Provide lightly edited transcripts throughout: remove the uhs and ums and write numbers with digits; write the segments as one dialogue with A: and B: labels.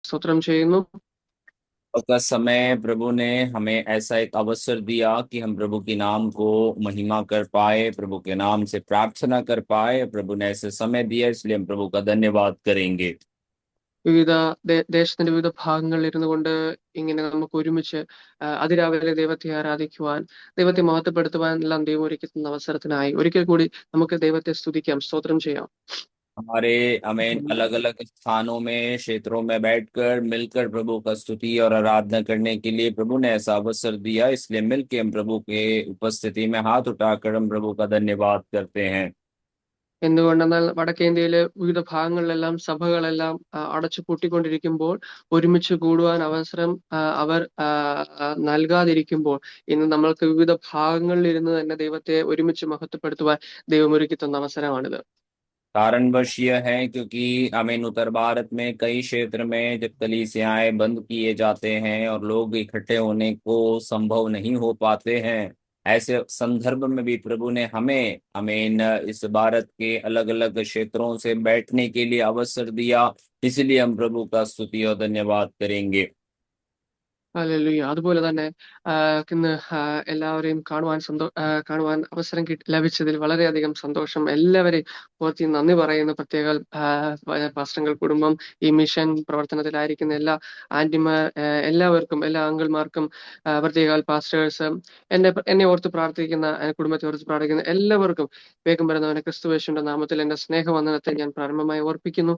A: സ്തോത്രം ചെയ്യുന്നു.
B: का समय प्रभु ने हमें ऐसा एक अवसर दिया कि हम प्रभु के नाम को महिमा कर पाए, प्रभु के नाम से प्रार्थना कर पाए। प्रभु ने ऐसे समय दिया, इसलिए हम प्रभु का धन्यवाद करेंगे।
A: വിവിധ ദേശത്തിന്റെ വിവിധ ഭാഗങ്ങളിൽ ഇരുന്നു കൊണ്ട് ഇങ്ങനെ നമുക്ക് ഒരുമിച്ച് അതിരാവിലെ ദൈവത്തെ ആരാധിക്കുവാൻ, ദൈവത്തെ മഹത്വപ്പെടുത്തുവാൻ എല്ലാം ദൈവം ഒരുക്കി തന്ന അവസരത്തിനായി ഒരിക്കൽ കൂടി നമുക്ക് ദൈവത്തെ സ്തുതിക്കാം, സ്തോത്രം ചെയ്യാം.
B: हमारे अमेन अलग अलग स्थानों में, क्षेत्रों में बैठकर मिलकर प्रभु का स्तुति और आराधना करने के लिए प्रभु ने ऐसा अवसर दिया, इसलिए मिलकर हम प्रभु के उपस्थिति में हाथ उठाकर हम प्रभु का धन्यवाद करते हैं।
A: എന്തുകൊണ്ടെന്നാൽ വടക്കേന്ത്യയിലെ വിവിധ ഭാഗങ്ങളിലെല്ലാം സഭകളെല്ലാം അടച്ചു പൂട്ടിക്കൊണ്ടിരിക്കുമ്പോൾ ഒരുമിച്ച് കൂടുവാൻ അവസരം അവർ നൽകാതിരിക്കുമ്പോൾ ഇന്ന് നമ്മൾക്ക് വിവിധ ഭാഗങ്ങളിൽ ഇരുന്ന് തന്നെ ദൈവത്തെ ഒരുമിച്ച് മഹത്വപ്പെടുത്തുവാൻ ദൈവം ഒരുക്കി തന്ന അവസരമാണിത്.
B: कारणवश यह है क्योंकि अमीन उत्तर भारत में कई क्षेत्र में जब कलीसियाएं बंद किए जाते हैं और लोग इकट्ठे होने को संभव नहीं हो पाते हैं, ऐसे संदर्भ में भी प्रभु ने हमें अमीन इस भारत के अलग अलग क्षेत्रों से बैठने के लिए अवसर दिया। इसलिए हम प्रभु का स्तुति और धन्यवाद करेंगे।
A: ഹല്ലേലൂയ. അതുപോലെ തന്നെ ഇന്ന് എല്ലാവരെയും കാണുവാൻ അവസരം ലഭിച്ചതിൽ വളരെയധികം സന്തോഷം. എല്ലാവരെയും ഓർത്ത് നന്ദി പറയുന്നു. പ്രത്യേക പാസ്റ്റങ്ങൾ കുടുംബം, ഈ മിഷൻ പ്രവർത്തനത്തിലായിരിക്കുന്ന എല്ലാ ആന്റിമാർ, എല്ലാവർക്കും, എല്ലാ അങ്കിൾമാർക്കും, പ്രത്യേക പാസ്റ്റേഴ്സ്, എന്നെ ഓർത്ത് പ്രാർത്ഥിക്കുന്ന, കുടുംബത്തെ ഓർത്ത് പ്രാർത്ഥിക്കുന്ന എല്ലാവർക്കും വേഗം വരുന്നവനെ ക്രിസ്തുയേശുവിന്റെ നാമത്തിൽ എന്റെ സ്നേഹവന്ദനത്തെ ഞാൻ പ്രാരംഭമായി ഓർപ്പിക്കുന്നു.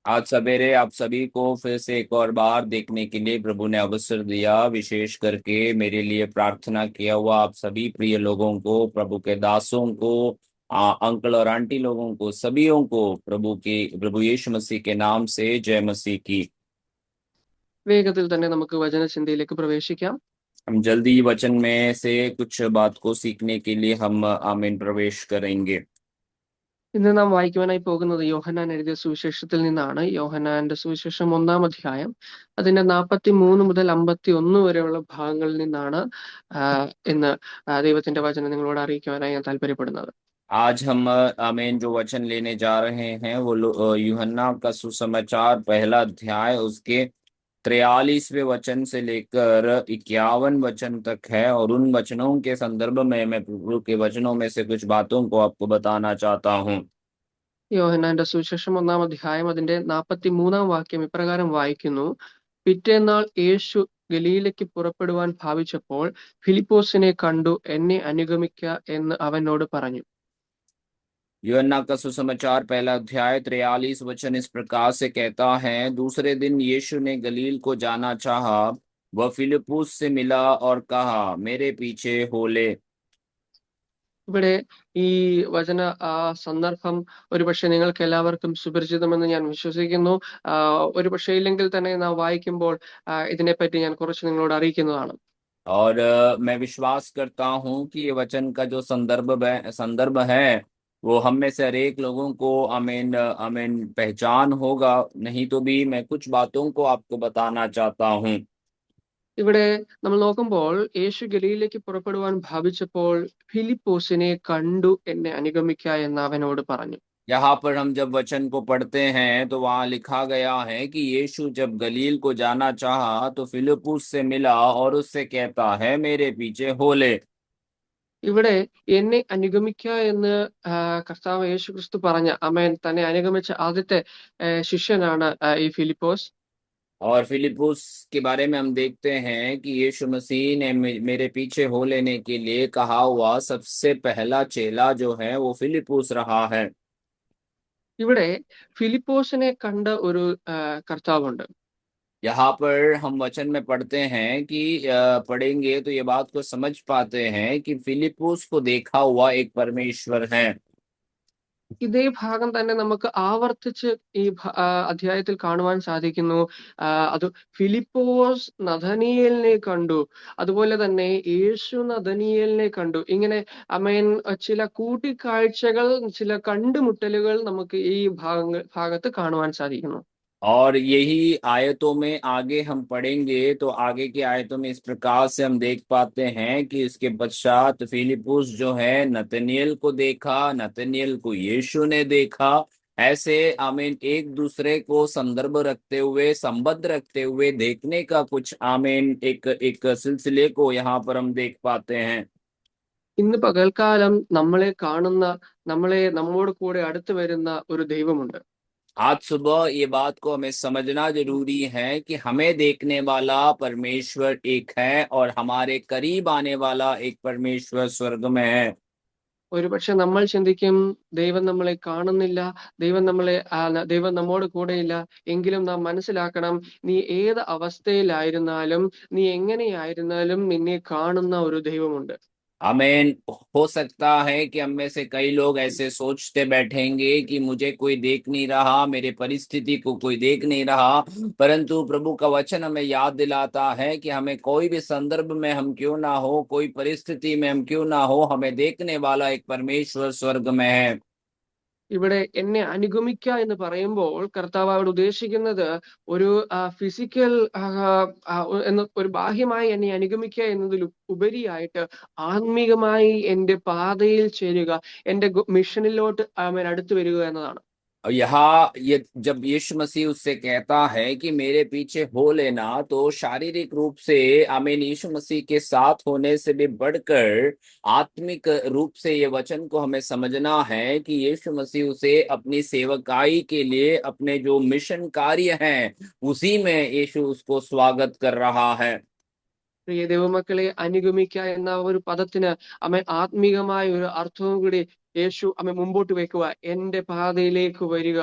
B: आज सवेरे आप सभी को फिर से एक और बार देखने के लिए प्रभु ने अवसर दिया। विशेष करके मेरे लिए प्रार्थना किया हुआ आप सभी प्रिय लोगों को, प्रभु के दासों को, अंकल और आंटी लोगों को, सभीयों को प्रभु यीशु मसीह के नाम से जय मसीह की।
A: വേഗത്തിൽ തന്നെ നമുക്ക് വചനചിന്തയിലേക്ക് പ്രവേശിക്കാം.
B: हम जल्दी वचन में से कुछ बात को सीखने के लिए हम आमीन प्रवेश करेंगे।
A: ഇന്ന് നാം വായിക്കുവാനായി പോകുന്നത് യോഹന്നാൻ എഴുതിയ സുവിശേഷത്തിൽ നിന്നാണ്. യോഹന്നാന്റെ സുവിശേഷം 1-ാം അധ്യായം അതിന്റെ 43 മുതൽ 51 വരെയുള്ള ഭാഗങ്ങളിൽ നിന്നാണ് ഇന്ന് ദൈവത്തിന്റെ വചനം നിങ്ങളോട് അറിയിക്കുവാനായി ഞാൻ താല്പര്യപ്പെടുന്നത്.
B: आज हम आमीन जो वचन लेने जा रहे हैं वो यूहन्ना का सुसमाचार पहला अध्याय उसके 43वें वचन से लेकर 51 वचन तक है। और उन वचनों के संदर्भ में मैं प्रभु के वचनों में से कुछ बातों को आपको बताना चाहता हूँ।
A: യോഹന്നാന്റെ സുവിശേഷം 1-ാം അധ്യായം അതിന്റെ 43-ാം വാക്യം ഇപ്രകാരം വായിക്കുന്നു: പിറ്റേന്നാൾ യേശു ഗലീലയ്ക്ക് പുറപ്പെടുവാൻ ഭാവിച്ചപ്പോൾ ഫിലിപ്പോസിനെ കണ്ടു, എന്നെ അനുഗമിക്ക എന്ന് അവനോട് പറഞ്ഞു.
B: यूहन्ना का सुसमाचार पहला अध्याय 43 वचन इस प्रकार से कहता है, दूसरे दिन यीशु ने गलील को जाना चाहा। वह फिलिप्पुस से मिला और कहा, मेरे पीछे हो ले।
A: ഇവിടെ ഈ വചന സന്ദർഭം ഒരുപക്ഷെ നിങ്ങൾക്ക് എല്ലാവർക്കും സുപരിചിതമെന്ന് ഞാൻ വിശ്വസിക്കുന്നു. ഒരുപക്ഷെ ഇല്ലെങ്കിൽ തന്നെ നാം വായിക്കുമ്പോൾ ഇതിനെപ്പറ്റി ഞാൻ കുറച്ച് നിങ്ങളോട് അറിയിക്കുന്നതാണ്.
B: और मैं विश्वास करता हूँ कि ये वचन का जो संदर्भ है वो हम में से हर एक लोगों को अमीन अमीन पहचान होगा। नहीं तो भी मैं कुछ बातों को आपको बताना चाहता हूँ।
A: ഇവിടെ നമ്മൾ നോക്കുമ്പോൾ യേശു ഗലീലയ്ക്ക് പുറപ്പെടുവാൻ ഭാവിച്ചപ്പോൾ ഫിലിപ്പോസിനെ കണ്ടു, എന്നെ അനുഗമിക്ക എന്ന് അവനോട് പറഞ്ഞു.
B: यहाँ पर हम जब वचन को पढ़ते हैं तो वहां लिखा गया है कि यीशु जब गलील को जाना चाहा तो फिलिप्पुस से मिला और उससे कहता है, मेरे पीछे हो ले।
A: ഇവിടെ എന്നെ അനുഗമിക്ക എന്ന് കർത്താവ് യേശു ക്രിസ്തു പറഞ്ഞ, അമേൻ, തന്നെ അനുഗമിച്ച ആദ്യത്തെ ശിഷ്യനാണ് ഈ ഫിലിപ്പോസ്.
B: और फिलिप्पुस के बारे में हम देखते हैं कि यीशु मसीह ने मेरे पीछे हो लेने के लिए कहा हुआ सबसे पहला चेला जो है वो फिलिप्पुस रहा है।
A: ഇവിടെ ഫിലിപ്പോസിനെ കണ്ട ഒരു കർത്താവുണ്ട്.
B: यहाँ पर हम वचन में पढ़ते हैं कि पढ़ेंगे तो ये बात को समझ पाते हैं कि फिलिप्पुस को देखा हुआ एक परमेश्वर है।
A: ഇതേ ഭാഗം തന്നെ നമുക്ക് ആവർത്തിച്ച് ഈ അധ്യായത്തിൽ കാണുവാൻ സാധിക്കുന്നു. അത് ഫിലിപ്പോസ് നഥനീയേലിനെ കണ്ടു, അതുപോലെ തന്നെ യേശു നഥനീയേലിനെ കണ്ടു. ഇങ്ങനെ അമേൻ ചില കൂട്ടിക്കാഴ്ചകൾ, ചില കണ്ടുമുട്ടലുകൾ നമുക്ക് ഈ ഭാഗത്ത് കാണുവാൻ സാധിക്കുന്നു.
B: और यही आयतों में आगे हम पढ़ेंगे तो आगे की आयतों में इस प्रकार से हम देख पाते हैं कि इसके पश्चात फिलिप्पुस जो है नतनिएल को देखा, नतनिएल को यीशु ने देखा ऐसे आमीन एक दूसरे को संदर्भ रखते हुए, संबद्ध रखते हुए देखने का कुछ आमीन एक एक सिलसिले को यहाँ पर हम देख पाते हैं।
A: ഇന്ന് പകൽക്കാലം നമ്മളെ കാണുന്ന, നമ്മോട് കൂടെ അടുത്ത് വരുന്ന ഒരു ദൈവമുണ്ട്.
B: आज सुबह ये बात को हमें समझना जरूरी है कि हमें देखने वाला परमेश्वर एक है और हमारे करीब आने वाला एक परमेश्वर स्वर्ग में है।
A: ഒരുപക്ഷെ നമ്മൾ ചിന്തിക്കും ദൈവം നമ്മളെ കാണുന്നില്ല, ദൈവം നമ്മോട് കൂടെയില്ല. എങ്കിലും നാം മനസ്സിലാക്കണം, നീ ഏത് അവസ്ഥയിലായിരുന്നാലും, നീ എങ്ങനെയായിരുന്നാലും നിന്നെ കാണുന്ന ഒരു ദൈവമുണ്ട്.
B: आमीन। हो सकता है कि हम में से कई लोग ऐसे सोचते बैठेंगे कि मुझे कोई देख नहीं रहा, मेरे परिस्थिति को कोई देख नहीं रहा, परंतु प्रभु का वचन हमें याद दिलाता है कि हमें कोई भी संदर्भ में हम क्यों ना हो, कोई परिस्थिति में हम क्यों ना हो, हमें देखने वाला एक परमेश्वर स्वर्ग में है।
A: ഇവിടെ എന്നെ അനുഗമിക്കുക എന്ന് പറയുമ്പോൾ കർത്താവ് അവിടെ ഉദ്ദേശിക്കുന്നത് ഒരു ഫിസിക്കൽ എന്ന ഒരു ബാഹ്യമായി എന്നെ അനുഗമിക്കുക എന്നതിൽ ഉപരിയായിട്ട് ആത്മീകമായി എന്റെ പാതയിൽ ചേരുക, എന്റെ മിഷനിലോട്ട് അവൻ അടുത്തു വരിക എന്നതാണ്.
B: और यहाँ ये जब यीशु मसीह उससे कहता है कि मेरे पीछे हो लेना, तो शारीरिक रूप से आमीन यीशु मसीह के साथ होने से भी बढ़कर आत्मिक रूप से ये वचन को हमें समझना है कि यीशु मसीह उसे अपनी सेवकाई के लिए, अपने जो मिशन कार्य हैं उसी में यीशु उसको स्वागत कर रहा है।
A: പ്രിയ ദൈവമക്കളെ, അനുഗമിക്കുക എന്ന ഒരു പദത്തിന് അമ്മ ആത്മീകമായ ഒരു അർത്ഥവും കൂടി യേശു അമ്മ മുമ്പോട്ട് വെക്കുക. എന്റെ പാതയിലേക്ക് വരിക,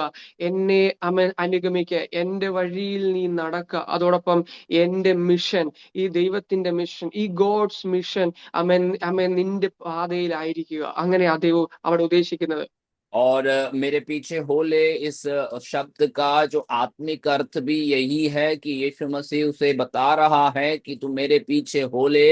A: എന്നെ അമ്മ അനുഗമിക്കുക, എന്റെ വഴിയിൽ നീ നടക്കുക. അതോടൊപ്പം എന്റെ മിഷൻ, ഈ ദൈവത്തിന്റെ മിഷൻ, ഈ ഗോഡ്സ് മിഷൻ അമ്മ നിന്റെ പാതയിലായിരിക്കുക. അങ്ങനെ ദൈവം അവിടെ ഉദ്ദേശിക്കുന്നത്.
B: और मेरे पीछे हो ले, इस शब्द का जो आत्मिक अर्थ भी यही है कि यीशु मसीह उसे बता रहा है कि तू मेरे पीछे हो ले।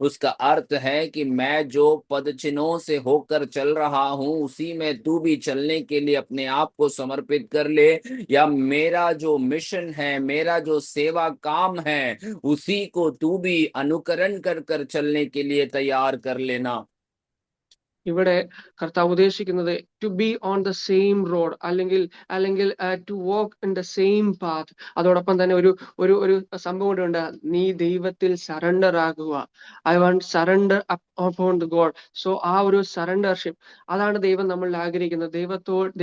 B: उसका अर्थ है कि मैं जो पद चिन्हों से होकर चल रहा हूं उसी में तू भी चलने के लिए अपने आप को समर्पित कर ले, या मेरा जो मिशन है, मेरा जो सेवा काम है उसी को तू भी अनुकरण कर कर चलने के लिए तैयार कर लेना।
A: ഇവിടെ കർത്താവ് ഉദ്ദേശിക്കുന്നത് to be on the same road, അല്ലെങ്കിൽ അല്ലെങ്കിൽ to walk in the same path. അതോടൊപ്പം തന്നെ ഒരു ഒരു ഒരു സംഭവം കൂടെ ഉണ്ട്, നീ ദൈവത്തിൽ സറണ്ടർ ആകുക. I want surrender upon the God. So ആ ഒരു സറണ്ടർഷിപ്പ്, അതാണ് ദൈവം നമ്മൾ ആഗ്രഹിക്കുന്നത്.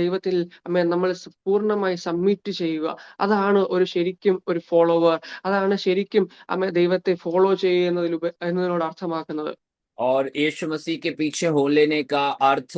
A: ദൈവത്തിൽ നമ്മൾ പൂർണ്ണമായി സബ്മിറ്റ് ചെയ്യുക. അതാണ് ഒരു ശരിക്കും ഒരു ഫോളോവർ, അതാണ് ശരിക്കും ദൈവത്തെ ഫോളോ എന്നതിനോട് അർത്ഥമാക്കുന്നത്.
B: और यीशु मसीह के पीछे हो लेने का अर्थ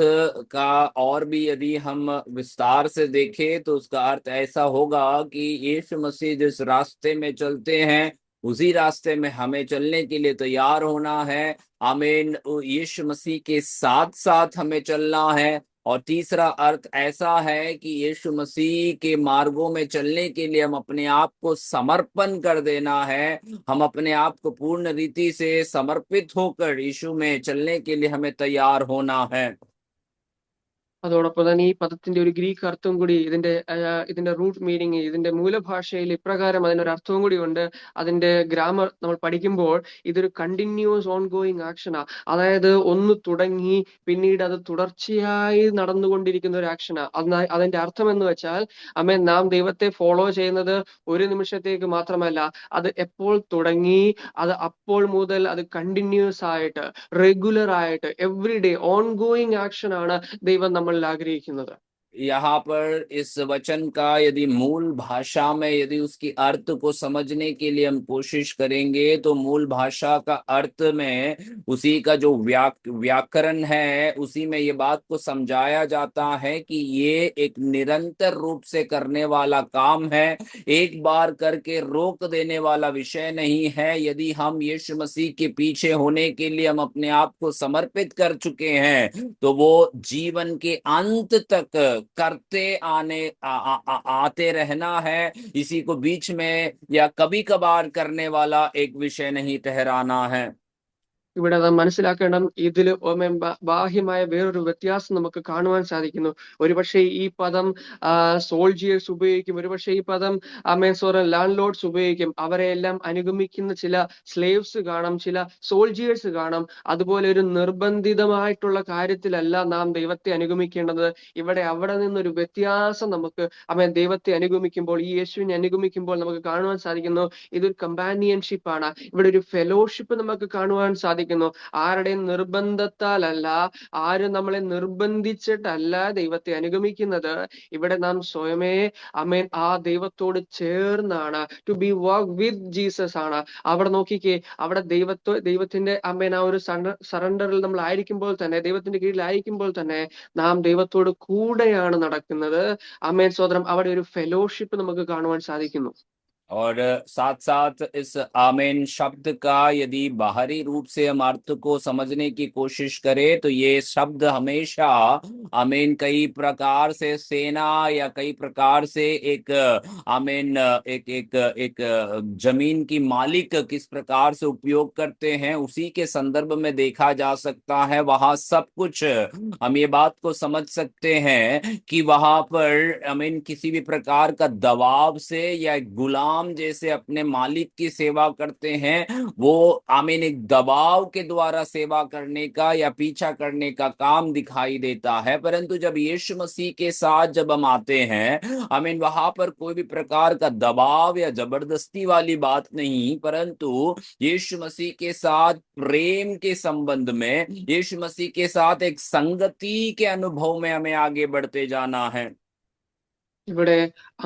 B: का और भी यदि हम विस्तार से देखें तो उसका अर्थ ऐसा होगा कि यीशु मसीह जिस रास्ते में चलते हैं उसी रास्ते में हमें चलने के लिए तैयार होना है। आमीन। यीशु मसीह के साथ साथ हमें चलना है। और तीसरा अर्थ ऐसा है कि यीशु मसीह के मार्गों में चलने के लिए हम अपने आप को समर्पण कर देना है। हम अपने आप को पूर्ण रीति से समर्पित होकर यीशु में चलने के लिए हमें तैयार होना है।
A: അതോടൊപ്പം തന്നെ ഈ പദത്തിന്റെ ഒരു ഗ്രീക്ക് അർത്ഥം കൂടി, ഇതിന്റെ റൂട്ട് മീനിങ്, ഇതിന്റെ മൂലഭാഷയിൽ ഇപ്രകാരം അതിനൊരു അർത്ഥവും കൂടി ഉണ്ട്. അതിന്റെ ഗ്രാമർ നമ്മൾ പഠിക്കുമ്പോൾ ഇതൊരു കണ്ടിന്യൂസ് ഓൺ ഗോയിങ് ആക്ഷനാ. അതായത് ഒന്ന് തുടങ്ങി പിന്നീട് അത് തുടർച്ചയായി നടന്നുകൊണ്ടിരിക്കുന്ന ഒരു ആക്ഷനാ. അതിന്റെ അർത്ഥം എന്ന് വെച്ചാൽ നാം ദൈവത്തെ ഫോളോ ചെയ്യുന്നത് ഒരു നിമിഷത്തേക്ക് മാത്രമല്ല, അത് എപ്പോൾ തുടങ്ങി, അത് അപ്പോൾ മുതൽ അത് കണ്ടിന്യൂസ് ആയിട്ട്, റെഗുലർ ആയിട്ട്, every day on going action ആണ് ദൈവം നമ്മൾ ആഗ്രഹിക്കുന്നത്.
B: यहाँ पर इस वचन का यदि मूल भाषा में यदि उसकी अर्थ को समझने के लिए हम कोशिश करेंगे तो मूल भाषा का अर्थ में उसी का जो व्याकरण है उसी में ये बात को समझाया जाता है कि ये एक निरंतर रूप से करने वाला काम है, एक बार करके रोक देने वाला विषय नहीं है। यदि हम यीशु मसीह के पीछे होने के लिए हम अपने आप को समर्पित कर चुके हैं तो वो जीवन के अंत तक करते आते रहना है। इसी को बीच में या कभी कभार करने वाला एक विषय नहीं ठहराना है।
A: ഇവിടെ നാം മനസ്സിലാക്കണം, ഇതിൽ ബാഹ്യമായ വേറൊരു വ്യത്യാസം നമുക്ക് കാണുവാൻ സാധിക്കുന്നു. ഒരുപക്ഷെ ഈ പദം സോൾജിയേഴ്സ് ഉപയോഗിക്കും, ഒരുപക്ഷെ ഈ പദം ലാൻഡ് ലോർഡ്സ് ഉപയോഗിക്കും. അവരെയെല്ലാം അനുഗമിക്കുന്ന ചില സ്ലേവ്സ് കാണാം, ചില സോൾജിയേഴ്സ് കാണാം. അതുപോലെ ഒരു നിർബന്ധിതമായിട്ടുള്ള കാര്യത്തിലല്ല നാം ദൈവത്തെ അനുഗമിക്കേണ്ടത്. ഇവിടെ അവിടെ നിന്നൊരു വ്യത്യാസം നമുക്ക് ദൈവത്തെ അനുഗമിക്കുമ്പോൾ, ഈ യേശുവിനെ അനുഗമിക്കുമ്പോൾ നമുക്ക് കാണുവാൻ സാധിക്കുന്നു. ഇതൊരു കമ്പാനിയൻഷിപ്പ് ആണ്. ഇവിടെ ഒരു ഫെലോഷിപ്പ് നമുക്ക് കാണുവാൻ സാധിക്കുന്നു. ആരുടെയും നിർബന്ധത്താലല്ല, ആരും നമ്മളെ നിർബന്ധിച്ചിട്ടല്ല ദൈവത്തെ അനുഗമിക്കുന്നത്. ഇവിടെ നാം സ്വയമേ ആ ദൈവത്തോട് ചേർന്നാണ്, to be walk with Jesus ആണ്. അവിടെ നോക്കിക്കേ, അവിടെ ദൈവത്തിന്റെ ആ ഒരു സറണ്ടറിൽ നമ്മൾ ആയിരിക്കുമ്പോൾ തന്നെ, ദൈവത്തിന്റെ കീഴിലായിരിക്കുമ്പോൾ തന്നെ നാം ദൈവത്തോട് കൂടെയാണ് നടക്കുന്നത്. സ്വതന്ത്രം അവിടെ ഒരു ഫെലോഷിപ്പ് നമുക്ക് കാണുവാൻ സാധിക്കുന്നു.
B: और साथ साथ इस आमीन शब्द का यदि बाहरी रूप से हम अर्थ को समझने की कोशिश करें तो ये शब्द हमेशा आमीन कई प्रकार से सेना या कई प्रकार से एक आमीन एक एक एक जमीन की मालिक किस प्रकार से उपयोग करते हैं उसी के संदर्भ में देखा जा सकता है। वहां सब कुछ हम ये बात को समझ सकते हैं कि वहां पर आमीन किसी भी प्रकार का दबाव से या गुलाम जैसे अपने मालिक की सेवा करते हैं, वो आमीन एक दबाव के द्वारा सेवा करने का या पीछा करने का काम दिखाई देता है। परंतु जब यीशु मसीह के साथ जब हम आते हैं, आमीन, वहां पर कोई भी प्रकार का दबाव या जबरदस्ती वाली बात नहीं, परंतु यीशु मसीह के साथ प्रेम के संबंध में, यीशु मसीह के साथ एक संगति के अनुभव में हमें आगे बढ़ते जाना है।
A: ഇവിടെ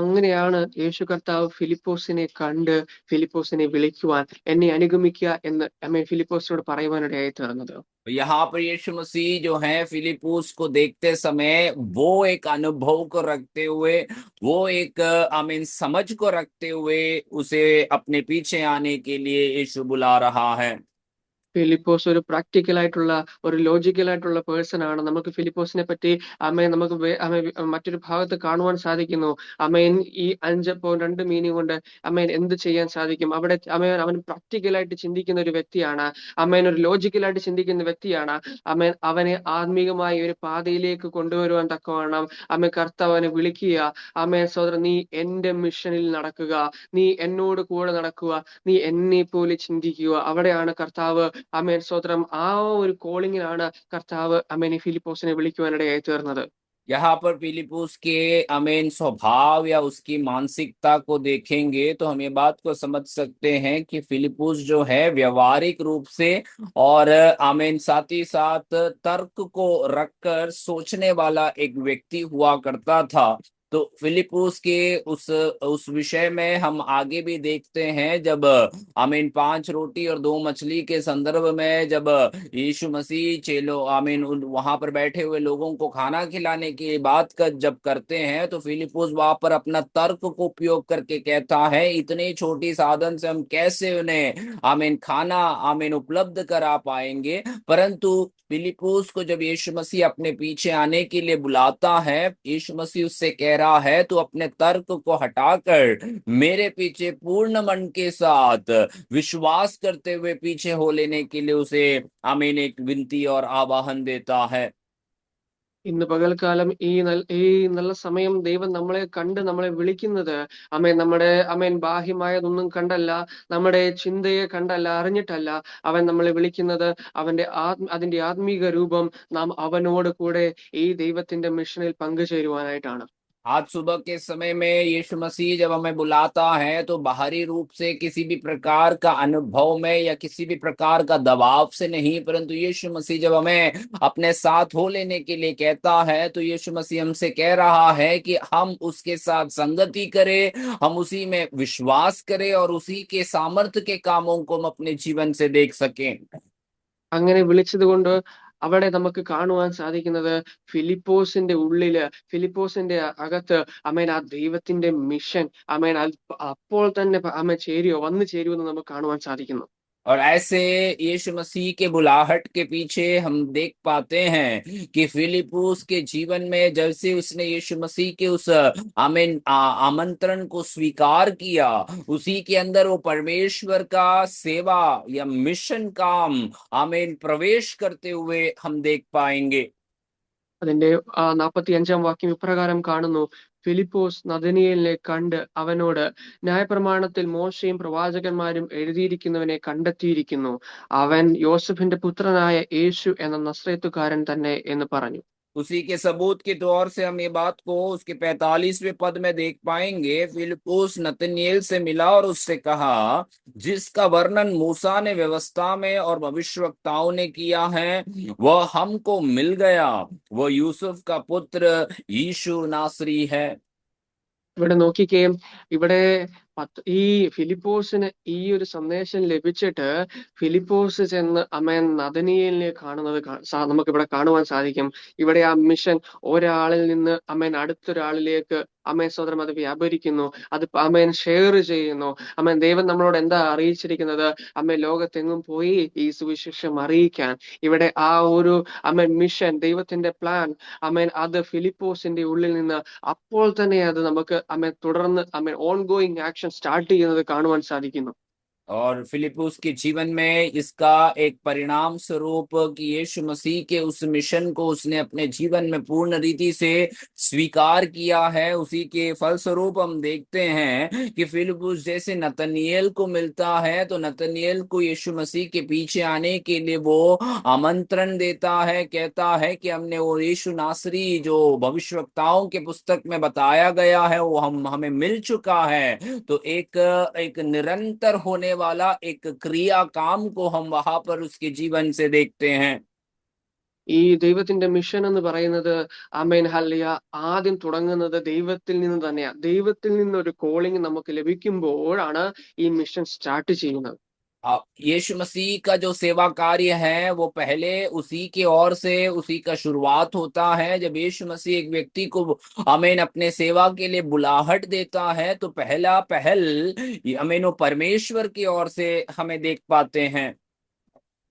A: അങ്ങനെയാണ് യേശു കർത്താവ് ഫിലിപ്പോസിനെ കണ്ട് ഫിലിപ്പോസിനെ വിളിക്കുവാൻ, എന്നെ അനുഗമിക്കുക എന്ന് ഫിലിപ്പോസിനോട് പറയുവാനിടയായി തീർന്നത്.
B: यहाँ पर यीशु मसीह जो है फिलिप्पुस को देखते समय वो एक अनुभव को रखते हुए, वो एक आमीन समझ को रखते हुए उसे अपने पीछे आने के लिए यीशु बुला रहा है।
A: ഫിലിപ്പോസ് ഒരു പ്രാക്ടിക്കൽ ആയിട്ടുള്ള, ഒരു ലോജിക്കൽ ആയിട്ടുള്ള പേഴ്സൺ ആണ്. നമുക്ക് ഫിലിപ്പോസിനെ പറ്റി നമുക്ക് മറ്റൊരു ഭാഗത്ത് കാണുവാൻ സാധിക്കുന്നു. ഈ 5.2 മീനിങ് കൊണ്ട് എന്ത് ചെയ്യാൻ സാധിക്കും? അവിടെ അവൻ പ്രാക്ടിക്കലായിട്ട് ചിന്തിക്കുന്ന ഒരു വ്യക്തിയാണ്. ഒരു ലോജിക്കലായിട്ട് ചിന്തിക്കുന്ന വ്യക്തിയാണ്. അവനെ ആത്മീകമായ ഒരു പാതയിലേക്ക് കൊണ്ടുവരുവാൻ തക്കവണ്ണം കർത്താവിനെ വിളിക്കുക. സഹോദരൻ, നീ എന്റെ മിഷനിൽ നടക്കുക, നീ എന്നോട് കൂടെ നടക്കുക, നീ എന്നെ പോലെ ചിന്തിക്കുക. അവിടെയാണ് കർത്താവ് സ്വതന്ത്രം ആ ഒരു കോളിങ്ങിലാണ് കർത്താവ് ഫിലിപ്പോസിനെ വിളിക്കുവാനിടയായി തീർന്നത്.
B: यहाँ पर फिलिप्पुस के आमीन स्वभाव या उसकी मानसिकता को देखेंगे तो हम ये बात को समझ सकते हैं कि फिलिप्पुस जो है व्यवहारिक रूप से और आमीन साथ ही साथ तर्क को रखकर सोचने वाला एक व्यक्ति हुआ करता था। तो फिलिप्पुस के उस विषय में हम आगे भी देखते हैं, जब आमीन 5 रोटी और 2 मछली के संदर्भ में जब यीशु मसीह चेलो आमीन वहां पर बैठे हुए लोगों को खाना खिलाने की बात जब करते हैं तो फिलिप्पुस वहां पर अपना तर्क को उपयोग करके कहता है, इतनी छोटी साधन से हम कैसे उन्हें आमीन खाना आमीन उपलब्ध करा पाएंगे। परंतु फिलिप्पुस को जब यीशु मसीह अपने पीछे आने के लिए बुलाता है, यीशु मसीह उससे कह रहा है तो अपने तर्क को हटाकर मेरे पीछे पूर्ण मन के साथ विश्वास करते हुए पीछे हो लेने के लिए उसे आमीन एक विनती और आवाहन देता है।
A: ഇന്ന് പകൽക്കാലം ഈ നല്ല സമയം ദൈവം നമ്മളെ കണ്ട് നമ്മളെ വിളിക്കുന്നത് നമ്മുടെ ബാഹ്യമായതൊന്നും കണ്ടല്ല, നമ്മുടെ ചിന്തയെ കണ്ടല്ല, അറിഞ്ഞിട്ടല്ല. അവൻ നമ്മളെ വിളിക്കുന്നത് അതിന്റെ ആത്മീക രൂപം നാം അവനോട് കൂടെ ഈ ദൈവത്തിന്റെ മിഷനിൽ പങ്കുചേരുവാനായിട്ടാണ്.
B: आज सुबह के समय में यीशु मसीह जब हमें बुलाता है तो बाहरी रूप से किसी भी प्रकार का अनुभव में या किसी भी प्रकार का दबाव से नहीं, परंतु यीशु मसीह जब हमें अपने साथ हो लेने के लिए कहता है तो यीशु मसीह हमसे कह रहा है कि हम उसके साथ संगति करें, हम उसी में विश्वास करें और उसी के सामर्थ्य के कामों को हम अपने जीवन से देख सकें।
A: അങ്ങനെ വിളിച്ചത് കൊണ്ട് അവിടെ നമുക്ക് കാണുവാൻ സാധിക്കുന്നത് ഫിലിപ്പോസിന്റെ ഉള്ളില്, ഫിലിപ്പോസിന്റെ അകത്ത് ആ ദൈവത്തിന്റെ മിഷൻ അപ്പോൾ തന്നെ വന്നു ചേരുമെന്ന് നമുക്ക് കാണുവാൻ സാധിക്കുന്നു.
B: और ऐसे यीशु मसीह के बुलाहट के पीछे हम देख पाते हैं कि फिलिपुस के जीवन में जैसे उसने यीशु मसीह के उस आमंत्रण को स्वीकार किया, उसी के अंदर वो परमेश्वर का सेवा या मिशन काम प्रवेश करते हुए हम देख पाएंगे।
A: അതിന്റെ 45-ാം വാക്യം ഇപ്രകാരം കാണുന്നു: ഫിലിപ്പോസ് നഥനയേലിനെ കണ്ട് അവനോട്, ന്യായപ്രമാണത്തിൽ മോശയും പ്രവാചകന്മാരും എഴുതിയിരിക്കുന്നവനെ കണ്ടെത്തിയിരിക്കുന്നു, അവൻ യോസഫിന്റെ പുത്രനായ യേശു എന്ന നസ്രേത്തുകാരൻ തന്നെ എന്ന് പറഞ്ഞു.
B: उसी के सबूत के तौर से हम ये बात को उसके 45वें पद में देख पाएंगे। फिलिप्पुस नतनएल से मिला और उससे कहा, जिसका वर्णन मूसा ने व्यवस्था में और भविष्यवक्ताओं ने किया है वह हमको मिल गया, वह यूसुफ का पुत्र यीशु नासरी है।
A: ഇവിടെ നോക്കിക്കേ, ഇവിടെ ഈ ഫിലിപ്പോസിന് ഈ ഒരു സന്ദേശം ലഭിച്ചിട്ട് ഫിലിപ്പോസ് ചെന്ന് അമേൻ നഥനയേലിനെ കാണുന്നത് നമുക്ക് ഇവിടെ കാണുവാൻ സാധിക്കും. ഇവിടെ ആ മിഷൻ ഒരാളിൽ നിന്ന് അമേൻ അടുത്തൊരാളിലേക്ക് അമേൻ സോദരം അത് വ്യാപരിക്കുന്നു, അത് അമേൻ ഷെയർ ചെയ്യുന്നു. അമേൻ ദൈവം നമ്മളോട് എന്താ അറിയിച്ചിരിക്കുന്നത്? അമേൻ ലോകത്തെങ്ങും പോയി ഈ സുവിശേഷം അറിയിക്കാൻ. ഇവിടെ ആ ഒരു അമേൻ മിഷൻ, ദൈവത്തിന്റെ പ്ലാൻ അമേൻ അത് ഫിലിപ്പോസിന്റെ ഉള്ളിൽ നിന്ന് അപ്പോൾ തന്നെ അത് നമുക്ക് അമേൻ തുടർന്ന് അമേൻ ഓൺ ഗോയിങ് ആക്ഷൻ സ്റ്റാർട്ട് ചെയ്യുന്നത് കാണുവാൻ സാധിക്കുന്നു.
B: और फिलिप्पुस के जीवन में इसका एक परिणाम स्वरूप कि यीशु मसीह के उस मिशन को उसने अपने जीवन में पूर्ण रीति से स्वीकार किया है, उसी के फलस्वरूप हम देखते हैं कि फिलिप्पुस जैसे नतनएल को मिलता है तो नतनएल को यीशु मसीह के पीछे आने के लिए वो आमंत्रण देता है, कहता है कि हमने वो यीशु नासरी जो भविष्यवक्ताओं के पुस्तक में बताया गया है वो हमें मिल चुका है। तो एक निरंतर होने वाला एक क्रिया काम को हम वहां पर उसके जीवन से देखते हैं।
A: ഈ ദൈവത്തിന്റെ മിഷൻ എന്ന് പറയുന്നത് ആമേൻ ഹല്ലേലൂയ ആദ്യം തുടങ്ങുന്നത് ദൈവത്തിൽ നിന്ന് തന്നെയാണ്. ദൈവത്തിൽ നിന്ന് ഒരു കോളിംഗ് നമുക്ക് ലഭിക്കുമ്പോഴാണ് ഈ മിഷൻ സ്റ്റാർട്ട് ചെയ്യുന്നത്.
B: यीशु मसीह का जो सेवा कार्य है वो पहले उसी की ओर से उसी का शुरुआत होता है। जब यीशु मसीह एक व्यक्ति को अपने सेवा के लिए बुलाहट देता है तो पहला पहल वो परमेश्वर की ओर से हमें देख पाते हैं।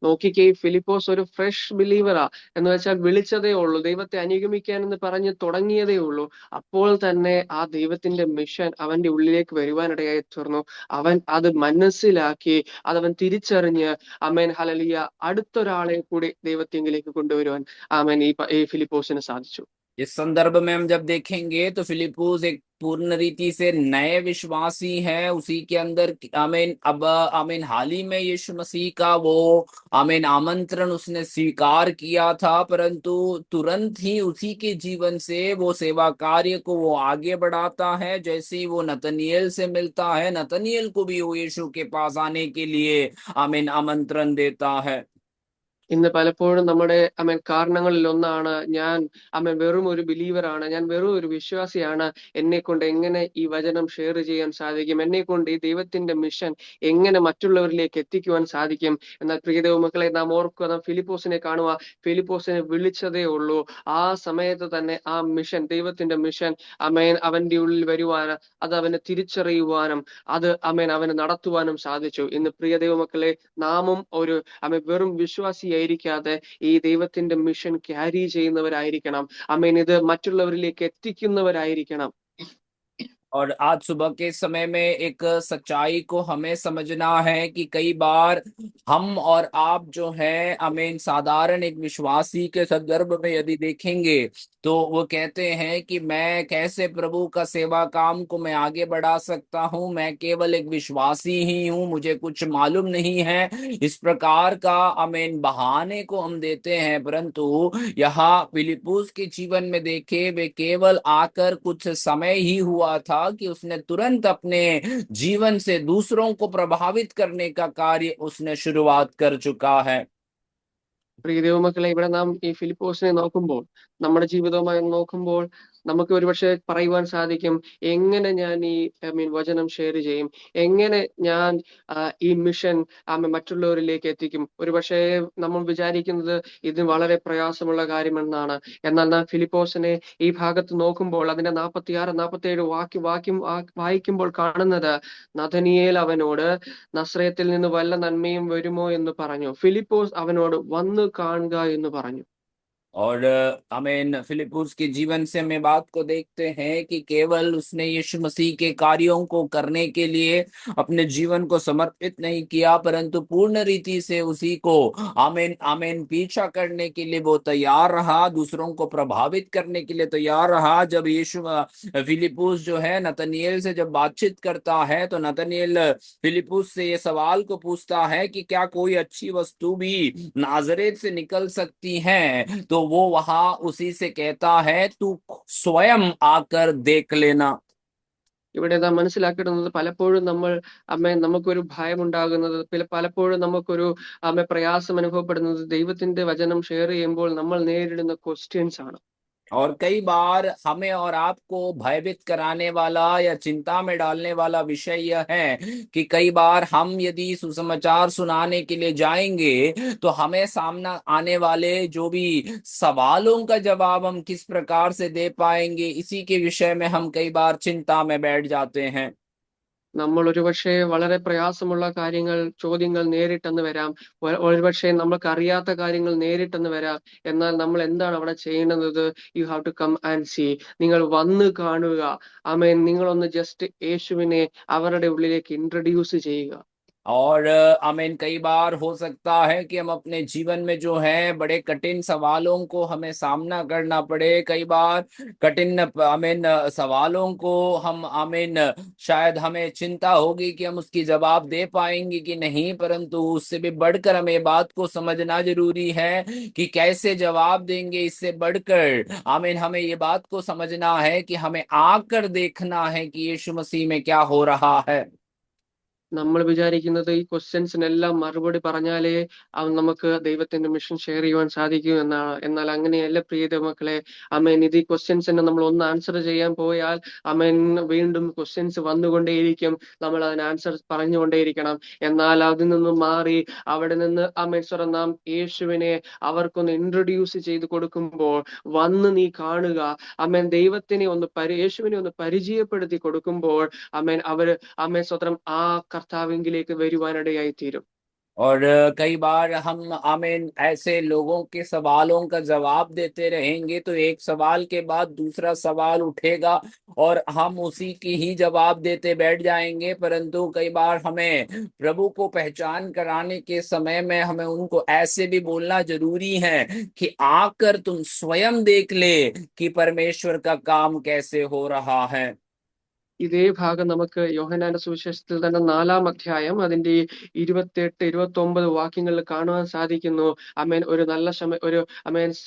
A: നോക്കിക്കേ, ഫിലിപ്പോസ് ഒരു ഫ്രഷ് ബിലീവറാ, എന്ന് വെച്ചാൽ വിളിച്ചതേ ഉള്ളൂ, ദൈവത്തെ അനുഗമിക്കാൻ എന്ന് പറഞ്ഞ് തുടങ്ങിയതേ ഉള്ളൂ. അപ്പോൾ തന്നെ ആ ദൈവത്തിന്റെ മിഷൻ അവന്റെ ഉള്ളിലേക്ക് വരുവാനിടയായി തീർന്നു. അവൻ അത് മനസ്സിലാക്കി, അതവൻ തിരിച്ചറിഞ്ഞ് ആമേൻ ഹല്ലേലൂയ അടുത്തൊരാളെ കൂടി ദൈവത്തിങ്കിലേക്ക് കൊണ്ടുവരുവാൻ ആമേൻ ഈ ഫിലിപ്പോസിന് സാധിച്ചു.
B: इस संदर्भ में हम जब देखेंगे तो फिलिप्पुस एक पूर्ण रीति से नए विश्वासी हैं, उसी के अंदर हाल ही में यीशु मसीह का वो आमंत्रण उसने स्वीकार किया था, परंतु तुरंत ही उसी के जीवन से वो सेवा कार्य को वो आगे बढ़ाता है। जैसे ही वो नतनएल से मिलता है, नतनएल को भी वो यीशु के पास आने के लिए आमंत्रण देता है।
A: ഇന്ന് പലപ്പോഴും നമ്മുടെ കാരണങ്ങളിൽ ഒന്നാണ്, ഞാൻ വെറും ഒരു ബിലീവറാണ്, ഞാൻ വെറും ഒരു വിശ്വാസിയാണ്, എന്നെ കൊണ്ട് എങ്ങനെ ഈ വചനം ഷെയർ ചെയ്യാൻ സാധിക്കും, എന്നെ കൊണ്ട് ഈ ദൈവത്തിന്റെ മിഷൻ എങ്ങനെ മറ്റുള്ളവരിലേക്ക് എത്തിക്കുവാൻ സാധിക്കും. എന്നാൽ പ്രിയ ദൈവമക്കളെ, നാം ഓർക്കുക, ഫിലിപ്പോസിനെ കാണുക, ഫിലിപ്പോസിനെ വിളിച്ചതേ ഉള്ളൂ. ആ സമയത്ത് തന്നെ ആ മിഷൻ, ദൈവത്തിന്റെ മിഷൻ അവന്റെ ഉള്ളിൽ വരുവാനും അത് അവനെ തിരിച്ചറിയുവാനും അത് അവന് നടത്തുവാനും സാധിച്ചു. ഇന്ന് പ്രിയ ദൈവമക്കളെ, നാമും ഒരു വെറും വിശ്വാസിയായിരിക്കാതെ ഈ ദൈവത്തിന്റെ മിഷൻ ക്യാരി ചെയ്യുന്നവരായിരിക്കണം. ഇത് മറ്റുള്ളവരിലേക്ക് എത്തിക്കുന്നവരായിരിക്കണം.
B: और आज सुबह के समय में एक सच्चाई को हमें समझना है कि कई बार हम और आप जो है साधारण एक विश्वासी के संदर्भ में यदि देखेंगे तो वो कहते हैं कि मैं कैसे प्रभु का सेवा काम को मैं आगे बढ़ा सकता हूँ, मैं केवल एक विश्वासी ही हूँ, मुझे कुछ मालूम नहीं है। इस प्रकार का बहाने को हम देते हैं। परंतु यहाँ फिलिप्पुस के जीवन में देखे, वे केवल आकर कुछ समय ही हुआ था कि उसने तुरंत अपने जीवन से दूसरों को प्रभावित करने का कार्य उसने शुरुआत कर चुका है।
A: പ്രിയ ദൈവമക്കളെ, ഇവിടെ നാം ഈ ഫിലിപ്പോസിനെ നോക്കുമ്പോൾ, നമ്മുടെ ജീവിതവുമായി നോക്കുമ്പോൾ നമുക്ക് ഒരുപക്ഷെ പറയുവാൻ സാധിക്കും, എങ്ങനെ ഞാൻ ഈ വചനം ഷെയർ ചെയ്യും, എങ്ങനെ ഞാൻ ഈ മിഷൻ മറ്റുള്ളവരിലേക്ക് എത്തിക്കും. ഒരുപക്ഷെ നമ്മൾ വിചാരിക്കുന്നത് ഇത് വളരെ പ്രയാസമുള്ള കാര്യമെന്നാണ്. എന്നാൽ നാം ഫിലിപ്പോസിനെ ഈ ഭാഗത്ത് നോക്കുമ്പോൾ അതിന്റെ 46, 47 വായിക്കുമ്പോൾ കാണുന്നത്, നഥനിയേൽ അവനോട്, നസ്രയത്തിൽ നിന്ന് വല്ല നന്മയും വരുമോ എന്ന് പറഞ്ഞു. ഫിലിപ്പോസ് അവനോട് വന്ന് കാണുക എന്ന് പറഞ്ഞു.
B: और आमीन, फिलिप्पुस के जीवन से हमें बात को देखते हैं कि केवल उसने यीशु मसीह के कार्यों को करने के लिए अपने जीवन को समर्पित नहीं किया, परंतु पूर्ण रीति से उसी को आमीन आमीन पीछा करने के लिए वो तैयार रहा, दूसरों को प्रभावित करने के लिए तैयार रहा। जब यीशु फिलिप्पुस जो है नतनिएल से जब बातचीत करता है, तो नतनिएल फिलिप्पुस से ये सवाल को पूछता है कि क्या कोई अच्छी वस्तु भी नाजरेत से निकल सकती है? तो वो वहां उसी से कहता है, तू स्वयं आकर देख लेना।
A: ഇവിടെ നാം മനസ്സിലാക്കേണ്ടുന്നത്, പലപ്പോഴും നമ്മൾ നമുക്കൊരു ഭയം ഉണ്ടാകുന്നത്, പലപ്പോഴും നമുക്കൊരു പ്രയാസം അനുഭവപ്പെടുന്നത് ദൈവത്തിന്റെ വചനം ഷെയർ ചെയ്യുമ്പോൾ നമ്മൾ നേരിടുന്ന ക്വസ്റ്റ്യൻസ് ആണ്.
B: और कई बार हमें और आपको भयभीत कराने वाला या चिंता में डालने वाला विषय यह है कि कई बार हम यदि सुसमाचार सुनाने के लिए जाएंगे, तो हमें सामना आने वाले जो भी सवालों का जवाब हम किस प्रकार से दे पाएंगे, इसी के विषय में हम कई बार चिंता में बैठ जाते हैं।
A: നമ്മൾ ഒരുപക്ഷെ വളരെ പ്രയാസമുള്ള ചോദ്യങ്ങൾ നേരിട്ടെന്ന് വരാം. ഒരുപക്ഷെ നമ്മൾക്ക് അറിയാത്ത കാര്യങ്ങൾ നേരിട്ടെന്ന് വരാം. എന്നാൽ നമ്മൾ എന്താണ് അവിടെ ചെയ്യേണ്ടത്? You have to come and see. നിങ്ങൾ വന്ന് കാണുക. ആമേൻ. നിങ്ങളൊന്ന് ജസ്റ്റ് യേശുവിനെ അവരുടെ ഉള്ളിലേക്ക് ഇൻട്രൊഡ്യൂസ് ചെയ്യുക.
B: और आमीन, कई बार हो सकता है कि हम अपने जीवन में जो है बड़े कठिन सवालों को हमें सामना करना पड़े। कई बार कठिन आमीन सवालों को हम आमीन शायद हमें चिंता होगी कि हम उसकी जवाब दे पाएंगे कि नहीं, परंतु उससे भी बढ़कर हमें बात को समझना जरूरी है कि कैसे जवाब देंगे। इससे बढ़कर आमीन हमें ये बात को समझना है कि हमें आकर देखना है कि यीशु मसीह में क्या हो रहा है।
A: നമ്മൾ വിചാരിക്കുന്നത് ഈ ക്വസ്റ്റ്യൻസിനെല്ലാം മറുപടി പറഞ്ഞാലേ നമുക്ക് ദൈവത്തിന്റെ മിഷൻ ഷെയർ ചെയ്യുവാൻ സാധിക്കൂ എന്നാണ്. എന്നാൽ അങ്ങനെയല്ല പ്രിയ മക്കളെ. ഇത് ഈ ക്വസ്റ്റ്യൻസിനെ നമ്മൾ ഒന്ന് ആൻസർ ചെയ്യാൻ പോയാൽ വീണ്ടും ക്വസ്റ്റ്യൻസ് വന്നുകൊണ്ടേയിരിക്കും. നമ്മൾ അതിന് ആൻസർ പറഞ്ഞുകൊണ്ടേയിരിക്കണം. എന്നാൽ അതിൽ നിന്ന് മാറി അവിടെ നിന്ന് നാം യേശുവിനെ അവർക്കൊന്ന് ഇൻട്രൊഡ്യൂസ് ചെയ്ത് കൊടുക്കുമ്പോൾ, വന്ന് നീ കാണുക, യേശുവിനെ ഒന്ന് പരിചയപ്പെടുത്തി കൊടുക്കുമ്പോൾ അവര് സ്വതന്ത്രം ആ കർത്താവിലേക്ക് വരുവാനിടയായി തീരും.
B: और कई बार हम आमीन ऐसे लोगों के सवालों का जवाब देते रहेंगे, तो एक सवाल के बाद दूसरा सवाल उठेगा और हम उसी की ही जवाब देते बैठ जाएंगे। परंतु कई बार हमें प्रभु को पहचान कराने के समय में हमें उनको ऐसे भी बोलना जरूरी है कि आकर तुम स्वयं देख ले कि परमेश्वर का काम कैसे हो रहा है।
A: ഇതേ ഭാഗം നമുക്ക് യോഹന്നാന്റെ സുവിശേഷത്തിൽ തന്നെ 4-ാം അധ്യായം അതിന്റെ 28, 29 വാക്യങ്ങളിൽ കാണുവാൻ സാധിക്കുന്നു. ഒരു നല്ല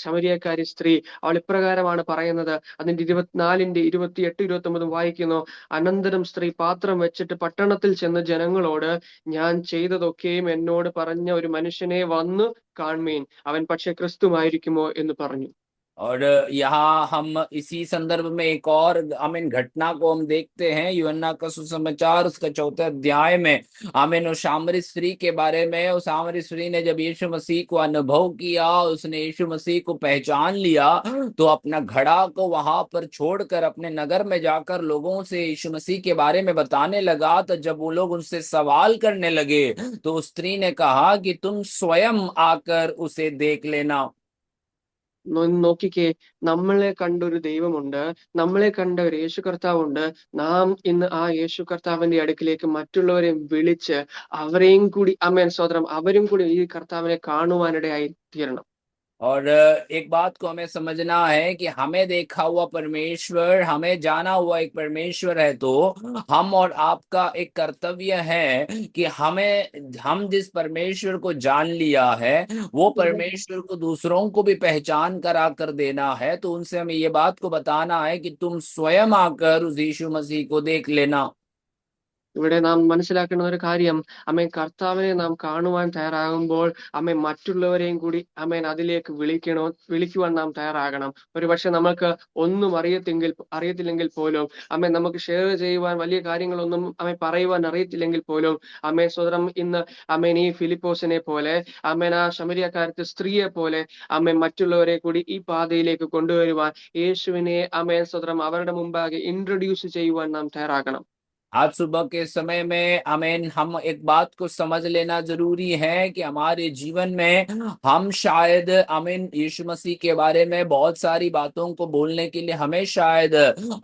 A: ശമരിയക്കാരി സ്ത്രീ, അവൾ ഇപ്രകാരമാണ് പറയുന്നത്. അതിന്റെ 24-ന്റെ 28, 29 വായിക്കുന്നു. അനന്തരം സ്ത്രീ പാത്രം വെച്ചിട്ട് പട്ടണത്തിൽ ചെന്ന് ജനങ്ങളോട്, ഞാൻ ചെയ്തതൊക്കെയും എന്നോട് പറഞ്ഞ ഒരു മനുഷ്യനെ വന്നു കാൺമീൻ, അവൻ പക്ഷെ ക്രിസ്തുവായിരിക്കുമോ എന്ന് പറഞ്ഞു.
B: और यहाँ हम इसी संदर्भ में एक और आमीन घटना को हम देखते हैं, यूहन्ना का सुसमाचार उसका 4 अध्याय में आमीन उस सामरी स्त्री के बारे में। उस सामरी स्त्री ने जब यीशु मसीह को अनुभव किया, उसने यीशु मसीह को पहचान लिया, तो अपना घड़ा को वहां पर छोड़कर अपने नगर में जाकर लोगों से यीशु मसीह के बारे में बताने लगा। तो जब वो लोग उनसे सवाल करने लगे, तो उस स्त्री ने कहा कि तुम स्वयं आकर उसे देख लेना।
A: നോക്കിക്കേ, നമ്മളെ കണ്ടൊരു ദൈവമുണ്ട്, നമ്മളെ കണ്ട ഒരു യേശു കർത്താവുണ്ട്. നാം ഇന്ന് ആ യേശു കർത്താവിന്റെ അടുക്കിലേക്ക് മറ്റുള്ളവരെ വിളിച്ച് അവരെയും കൂടി സ്വതന്ത്രം അവരും കൂടി ഈ കർത്താവിനെ കാണുവാനിടയായി തീരണം.
B: और एक बात को हमें समझना है कि हमें देखा हुआ परमेश्वर, हमें जाना हुआ एक परमेश्वर है, तो हम और आपका एक कर्तव्य है कि हम जिस परमेश्वर को जान लिया है, वो परमेश्वर को दूसरों को भी पहचान करा कर देना है। तो उनसे हमें ये बात को बताना है कि तुम स्वयं आकर उस यीशु मसीह को देख लेना।
A: ഇവിടെ നാം മനസ്സിലാക്കേണ്ട ഒരു കാര്യം, അമേൻ, കർത്താവിനെ നാം കാണുവാൻ തയ്യാറാകുമ്പോൾ അമേൻ മറ്റുള്ളവരെയും കൂടി അമേൻ അതിലേക്ക് വിളിക്കുവാൻ നാം തയ്യാറാകണം. ഒരുപക്ഷെ നമുക്ക് ഒന്നും അറിയത്തില്ലെങ്കിൽ പോലും അമേൻ നമുക്ക് ഷെയർ ചെയ്യുവാൻ വലിയ കാര്യങ്ങളൊന്നും അമേൻ പറയുവാൻ അറിയത്തില്ലെങ്കിൽ പോലും അമേൻ സ്വതന്ത്രം ഇന്ന് അമേൻ ഈ ഫിലിപ്പോസിനെ പോലെ അമേൻ ആ ശമരിയക്കാരത്തെ സ്ത്രീയെ പോലെ അമേൻ മറ്റുള്ളവരെ കൂടി ഈ പാതയിലേക്ക് കൊണ്ടുവരുവാൻ യേശുവിനെ അമേൻ സ്വതന്ത്രം അവരുടെ മുമ്പാകെ ഇൻട്രൊഡ്യൂസ് ചെയ്യുവാൻ नाम ठहरागणम।
B: आज सुबह के समय में आमीन, हम एक बात को समझ लेना जरूरी है कि हमारे जीवन में हम शायद आमीन यीशु मसीह के बारे में बहुत सारी बातों को बोलने के लिए हमें शायद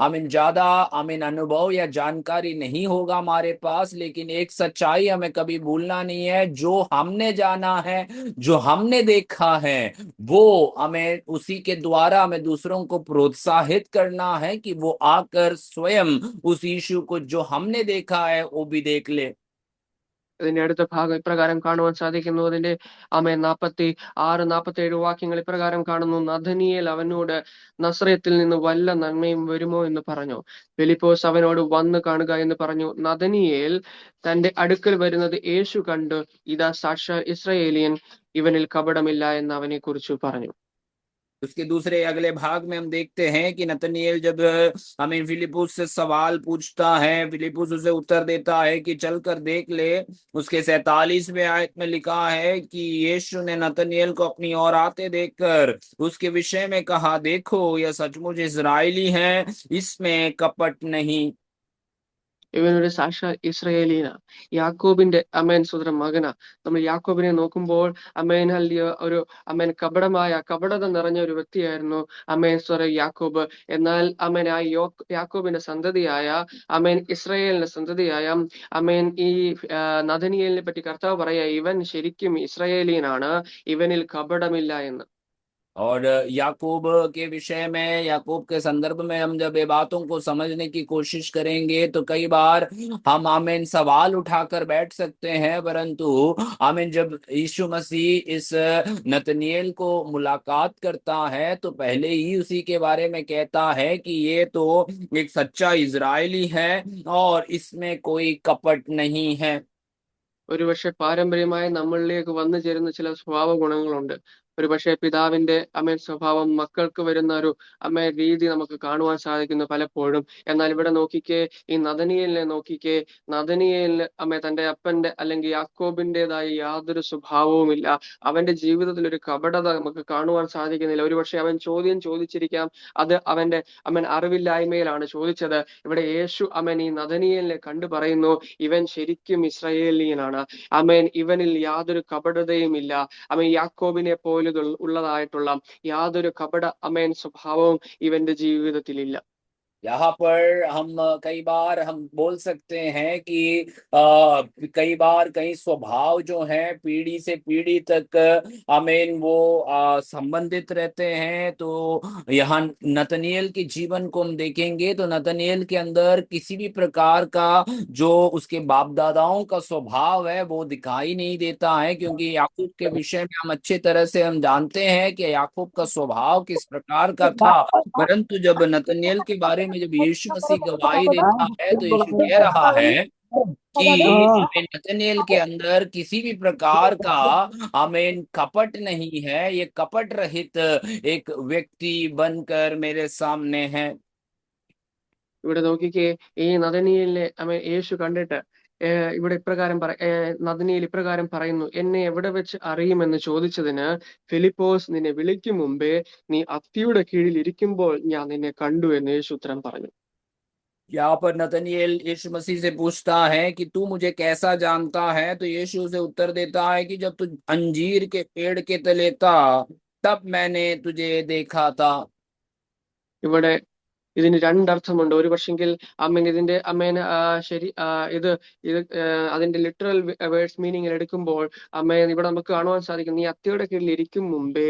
B: आमीन ज्यादा आमीन अनुभव या जानकारी नहीं होगा हमारे पास, लेकिन एक सच्चाई हमें कभी भूलना नहीं है, जो हमने जाना है, जो हमने देखा है, वो हमें उसी के द्वारा हमें दूसरों को प्रोत्साहित करना है कि वो आकर स्वयं उस यीशु को जो हमने देखा है वो भी देख ले।
A: ഇതിന്റെ അടുത്ത ഭാഗം ഇപ്രകാരം കാണുവാൻ സാധിക്കുന്നു. അതിന്റെ ആമേൻ 46-47 വാക്യങ്ങൾ ഇപ്രകാരം കാണുന്നു. നഥനിയേൽ അവനോട്, നസ്രയത്തിൽ നിന്ന് വല്ല നന്മയും വരുമോ എന്ന് പറഞ്ഞു. ഫിലിപ്പോസ് അവനോട്, വന്ന് കാണുക എന്ന് പറഞ്ഞു. നഥനിയേൽ തന്റെ അടുക്കൽ വരുന്നത് യേശു കണ്ടു, ഇതാ സാക്ഷാൽ ഇസ്രായേലിയൻ, ഇവനിൽ കപടമില്ല എന്ന് അവനെ കുറിച്ച് പറഞ്ഞു.
B: उसके दूसरे अगले भाग में हम देखते हैं कि नतनिएल जब हमें फिलिपुस से सवाल पूछता है, फिलिपुस उसे उत्तर देता है कि चलकर देख ले। उसके 47वें आयत में लिखा है कि यीशु ने नतनिएल को अपनी ओर आते देखकर उसके विषय में कहा, देखो यह सचमुच इस्राएली है, इसमें कपट नहीं।
A: ഇവനൊരു സാക്ഷാൽ ഇസ്രായേലീന, യാക്കോബിന്റെ അമേൻ സുതര മകന. നമ്മൾ യാക്കോബിനെ നോക്കുമ്പോൾ അമേൻ അല്ലിയ ഒരു അമേൻ കപടത നിറഞ്ഞ ഒരു വ്യക്തിയായിരുന്നു അമേൻ സ്വര യാക്കോബ്. എന്നാൽ അമേൻ ആ യാക്കോബിന്റെ സന്തതിയായ അമേൻ ഇസ്രായേലിന്റെ സന്തതിയായ അമേൻ ഈ നഥനിയേലിനെ പറ്റി കർത്താവ് പറയാ, ഇവൻ ശരിക്കും ഇസ്രായേലീനാണ്, ഇവനിൽ കപടമില്ല എന്ന്.
B: और याकूब के विषय में, याकूब के संदर्भ में हम जब ये बातों को समझने की कोशिश करेंगे तो कई बार हम आमीन सवाल उठाकर बैठ सकते हैं, परंतु आमीन जब यीशु मसीह इस नतनिएल को मुलाकात करता है तो पहले ही उसी के बारे में कहता है कि ये तो एक सच्चा इजरायली है और इसमें कोई कपट नहीं है।
A: ഒരുപക്ഷെ പാരമ്പര്യമായി നമ്മളിലേക്ക് വന്നു ചേരുന്ന ചില സ്വഭാവ ഗുണങ്ങളുണ്ട്. ഒരുപക്ഷെ പിതാവിന്റെ അമേൻ സ്വഭാവം മക്കൾക്ക് വരുന്ന ഒരു അമേൻ രീതി നമുക്ക് കാണുവാൻ സാധിക്കുന്നു പലപ്പോഴും. എന്നാൽ ഇവിടെ നോക്കിക്കേ, ഈ നഥനിയേലിനെ നോക്കിക്കേ, നഥനിയേലിന് അമേ തന്റെ അപ്പന്റെ അല്ലെങ്കിൽ യാക്കോബിന്റേതായ യാതൊരു സ്വഭാവവുമില്ല. അവന്റെ ജീവിതത്തിൽ ഒരു കപടത നമുക്ക് കാണുവാൻ സാധിക്കുന്നില്ല. ഒരുപക്ഷെ അവൻ ചോദ്യം ചോദിച്ചിരിക്കാം, അത് അവന്റെ അമേൻ അറിവില്ലായ്മയിലാണ് ചോദിച്ചത്. ഇവിടെ യേശു അമേൻ ഈ നഥനിയേലിനെ കണ്ടു പറയുന്നു, ഇവൻ ശരിക്കും ഇസ്രായേലിയനാണ്, അമേൻ ഇവനിൽ യാതൊരു കപടതയും ഇല്ല, അമേൻ യാക്കോബിനെ പോലെ ഉള്ളതായിട്ടുള്ള യാതൊരു കപട അമേൻ സ്വഭാവവും ഇവന്റെ ജീവിതത്തിലില്ല.
B: यहाँ पर हम कई बार हम बोल सकते हैं कि कई बार कई स्वभाव जो है पीढ़ी से पीढ़ी तक आमीन वो संबंधित रहते हैं। तो यहाँ नतनिएल के जीवन को हम देखेंगे तो नतनिएल के अंदर किसी भी प्रकार का जो उसके बाप दादाओं का स्वभाव है वो दिखाई नहीं देता है, क्योंकि याकूब के विषय में हम अच्छे तरह से हम जानते हैं कि याकूब का स्वभाव किस प्रकार का था। परंतु जब नतनिएल के बारे में जब यीशु मसीह गवाही देता है तो यीशु कह रहा है कि आमीन नतनिएल के अंदर किसी भी प्रकार का आमीन कपट नहीं है, ये कपट रहित एक व्यक्ति बनकर मेरे सामने है।
A: ഇവിടെ നോക്കിക്കേ, ഈ നഥനിയേലിനെ അമേൻ യേശു കണ്ടിട്ട് ഇവിടെ നഥനിയേൽ ഇപ്രകാരം പറയുന്നു, എന്നെ എവിടെ വെച്ച് അറിയുമെന്ന് ചോദിച്ചതിന് ഫിലിപ്പോസ് നിന്നെ വിളിക്കും മുമ്പേ നീ അത്തിയുടെ കീഴിൽ ഇരിക്കുമ്പോൾ ഞാൻ നിന്നെ കണ്ടു എന്ന് യേശു ഉത്തരം പറഞ്ഞു.
B: यहाँ पर नतनिएल यीशु मसीह से पूछता है कि तू मुझे कैसा जानता है, तो यीशु उसे उत्तर देता है कि जब तू अंजीर के पेड़ के तले था तब मैंने तुझे देखा था।
A: ഇവിടെ ഇതിന് രണ്ടർത്ഥമുണ്ട്. ഒരു പക്ഷെങ്കിൽ അമ്മേൻ ഇതിന്റെ അമ്മേൻ ശരി ഇത് അതിന്റെ ലിറ്ററൽ വേർഡ്സ് മീനിങ്ങിൽ എടുക്കുമ്പോൾ അമ്മേൻ ഇവിടെ നമുക്ക് കാണുവാൻ സാധിക്കും, നീ അത്തിയുടെ കീഴിൽ ഇരിക്കും മുമ്പേ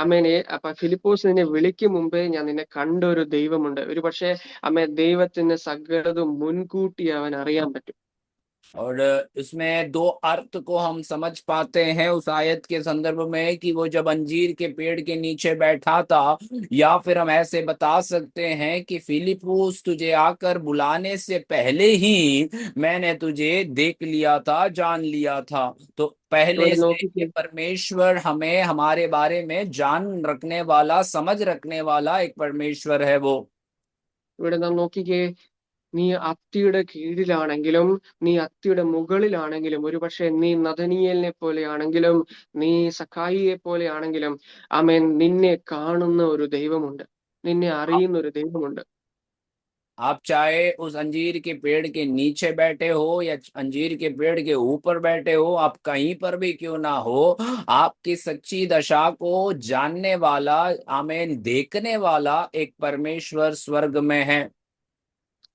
A: അമ്മേനെ ഫിലിപ്പോസ് നിന്നെ വിളിക്കും മുമ്പേ ഞാൻ നിന്നെ കണ്ട ഒരു ദൈവമുണ്ട്. ഒരു പക്ഷേ അമ്മേ ദൈവത്തിന് സകലതും മുൻകൂട്ടി അവൻ അറിയാൻ പറ്റും.
B: और इसमें दो अर्थ को हम समझ पाते हैं उस आयत के संदर्भ में कि वो जब अंजीर के पेड़ के नीचे बैठा था, या फिर हम ऐसे बता सकते हैं कि फिलिप्पुस, तुझे आकर बुलाने से पहले ही मैंने तुझे देख लिया था, जान लिया था। तो पहले
A: ഇവിടെ
B: से ये
A: നോക്കിക്കേ
B: परमेश्वर हमें हमारे बारे में जान रखने वाला, समझ रखने वाला एक परमेश्वर है वो।
A: ഇവിടെ നാം നോക്കിക്കേ നീ അത്തിയുടെ കീഴിലാണെങ്കിലും നീ അത്തിയുടെ മുകളിലാണെങ്കിലും ഒരുപക്ഷെ നീ നഥനീയേലിനെ പോലെയാണെങ്കിലും നീ സക്കായിയെ പോലെയാണെങ്കിലും ആമേൻ നിന്നെ കാണുന്ന ഒരു ദൈവമുണ്ട്, നിന്നെ അറിയുന്ന ഒരു ദൈവമുണ്ട്.
B: आप चाहे उस अंजीर के पेड़ के नीचे बैठे हो या अंजीर के पेड़ के ऊपर बैठे हो, आप कहीं पर भी क्यों ना हो, आपकी सच्ची दशा को जानने वाला, आमीन, देखने वाला एक परमेश्वर स्वर्ग में है।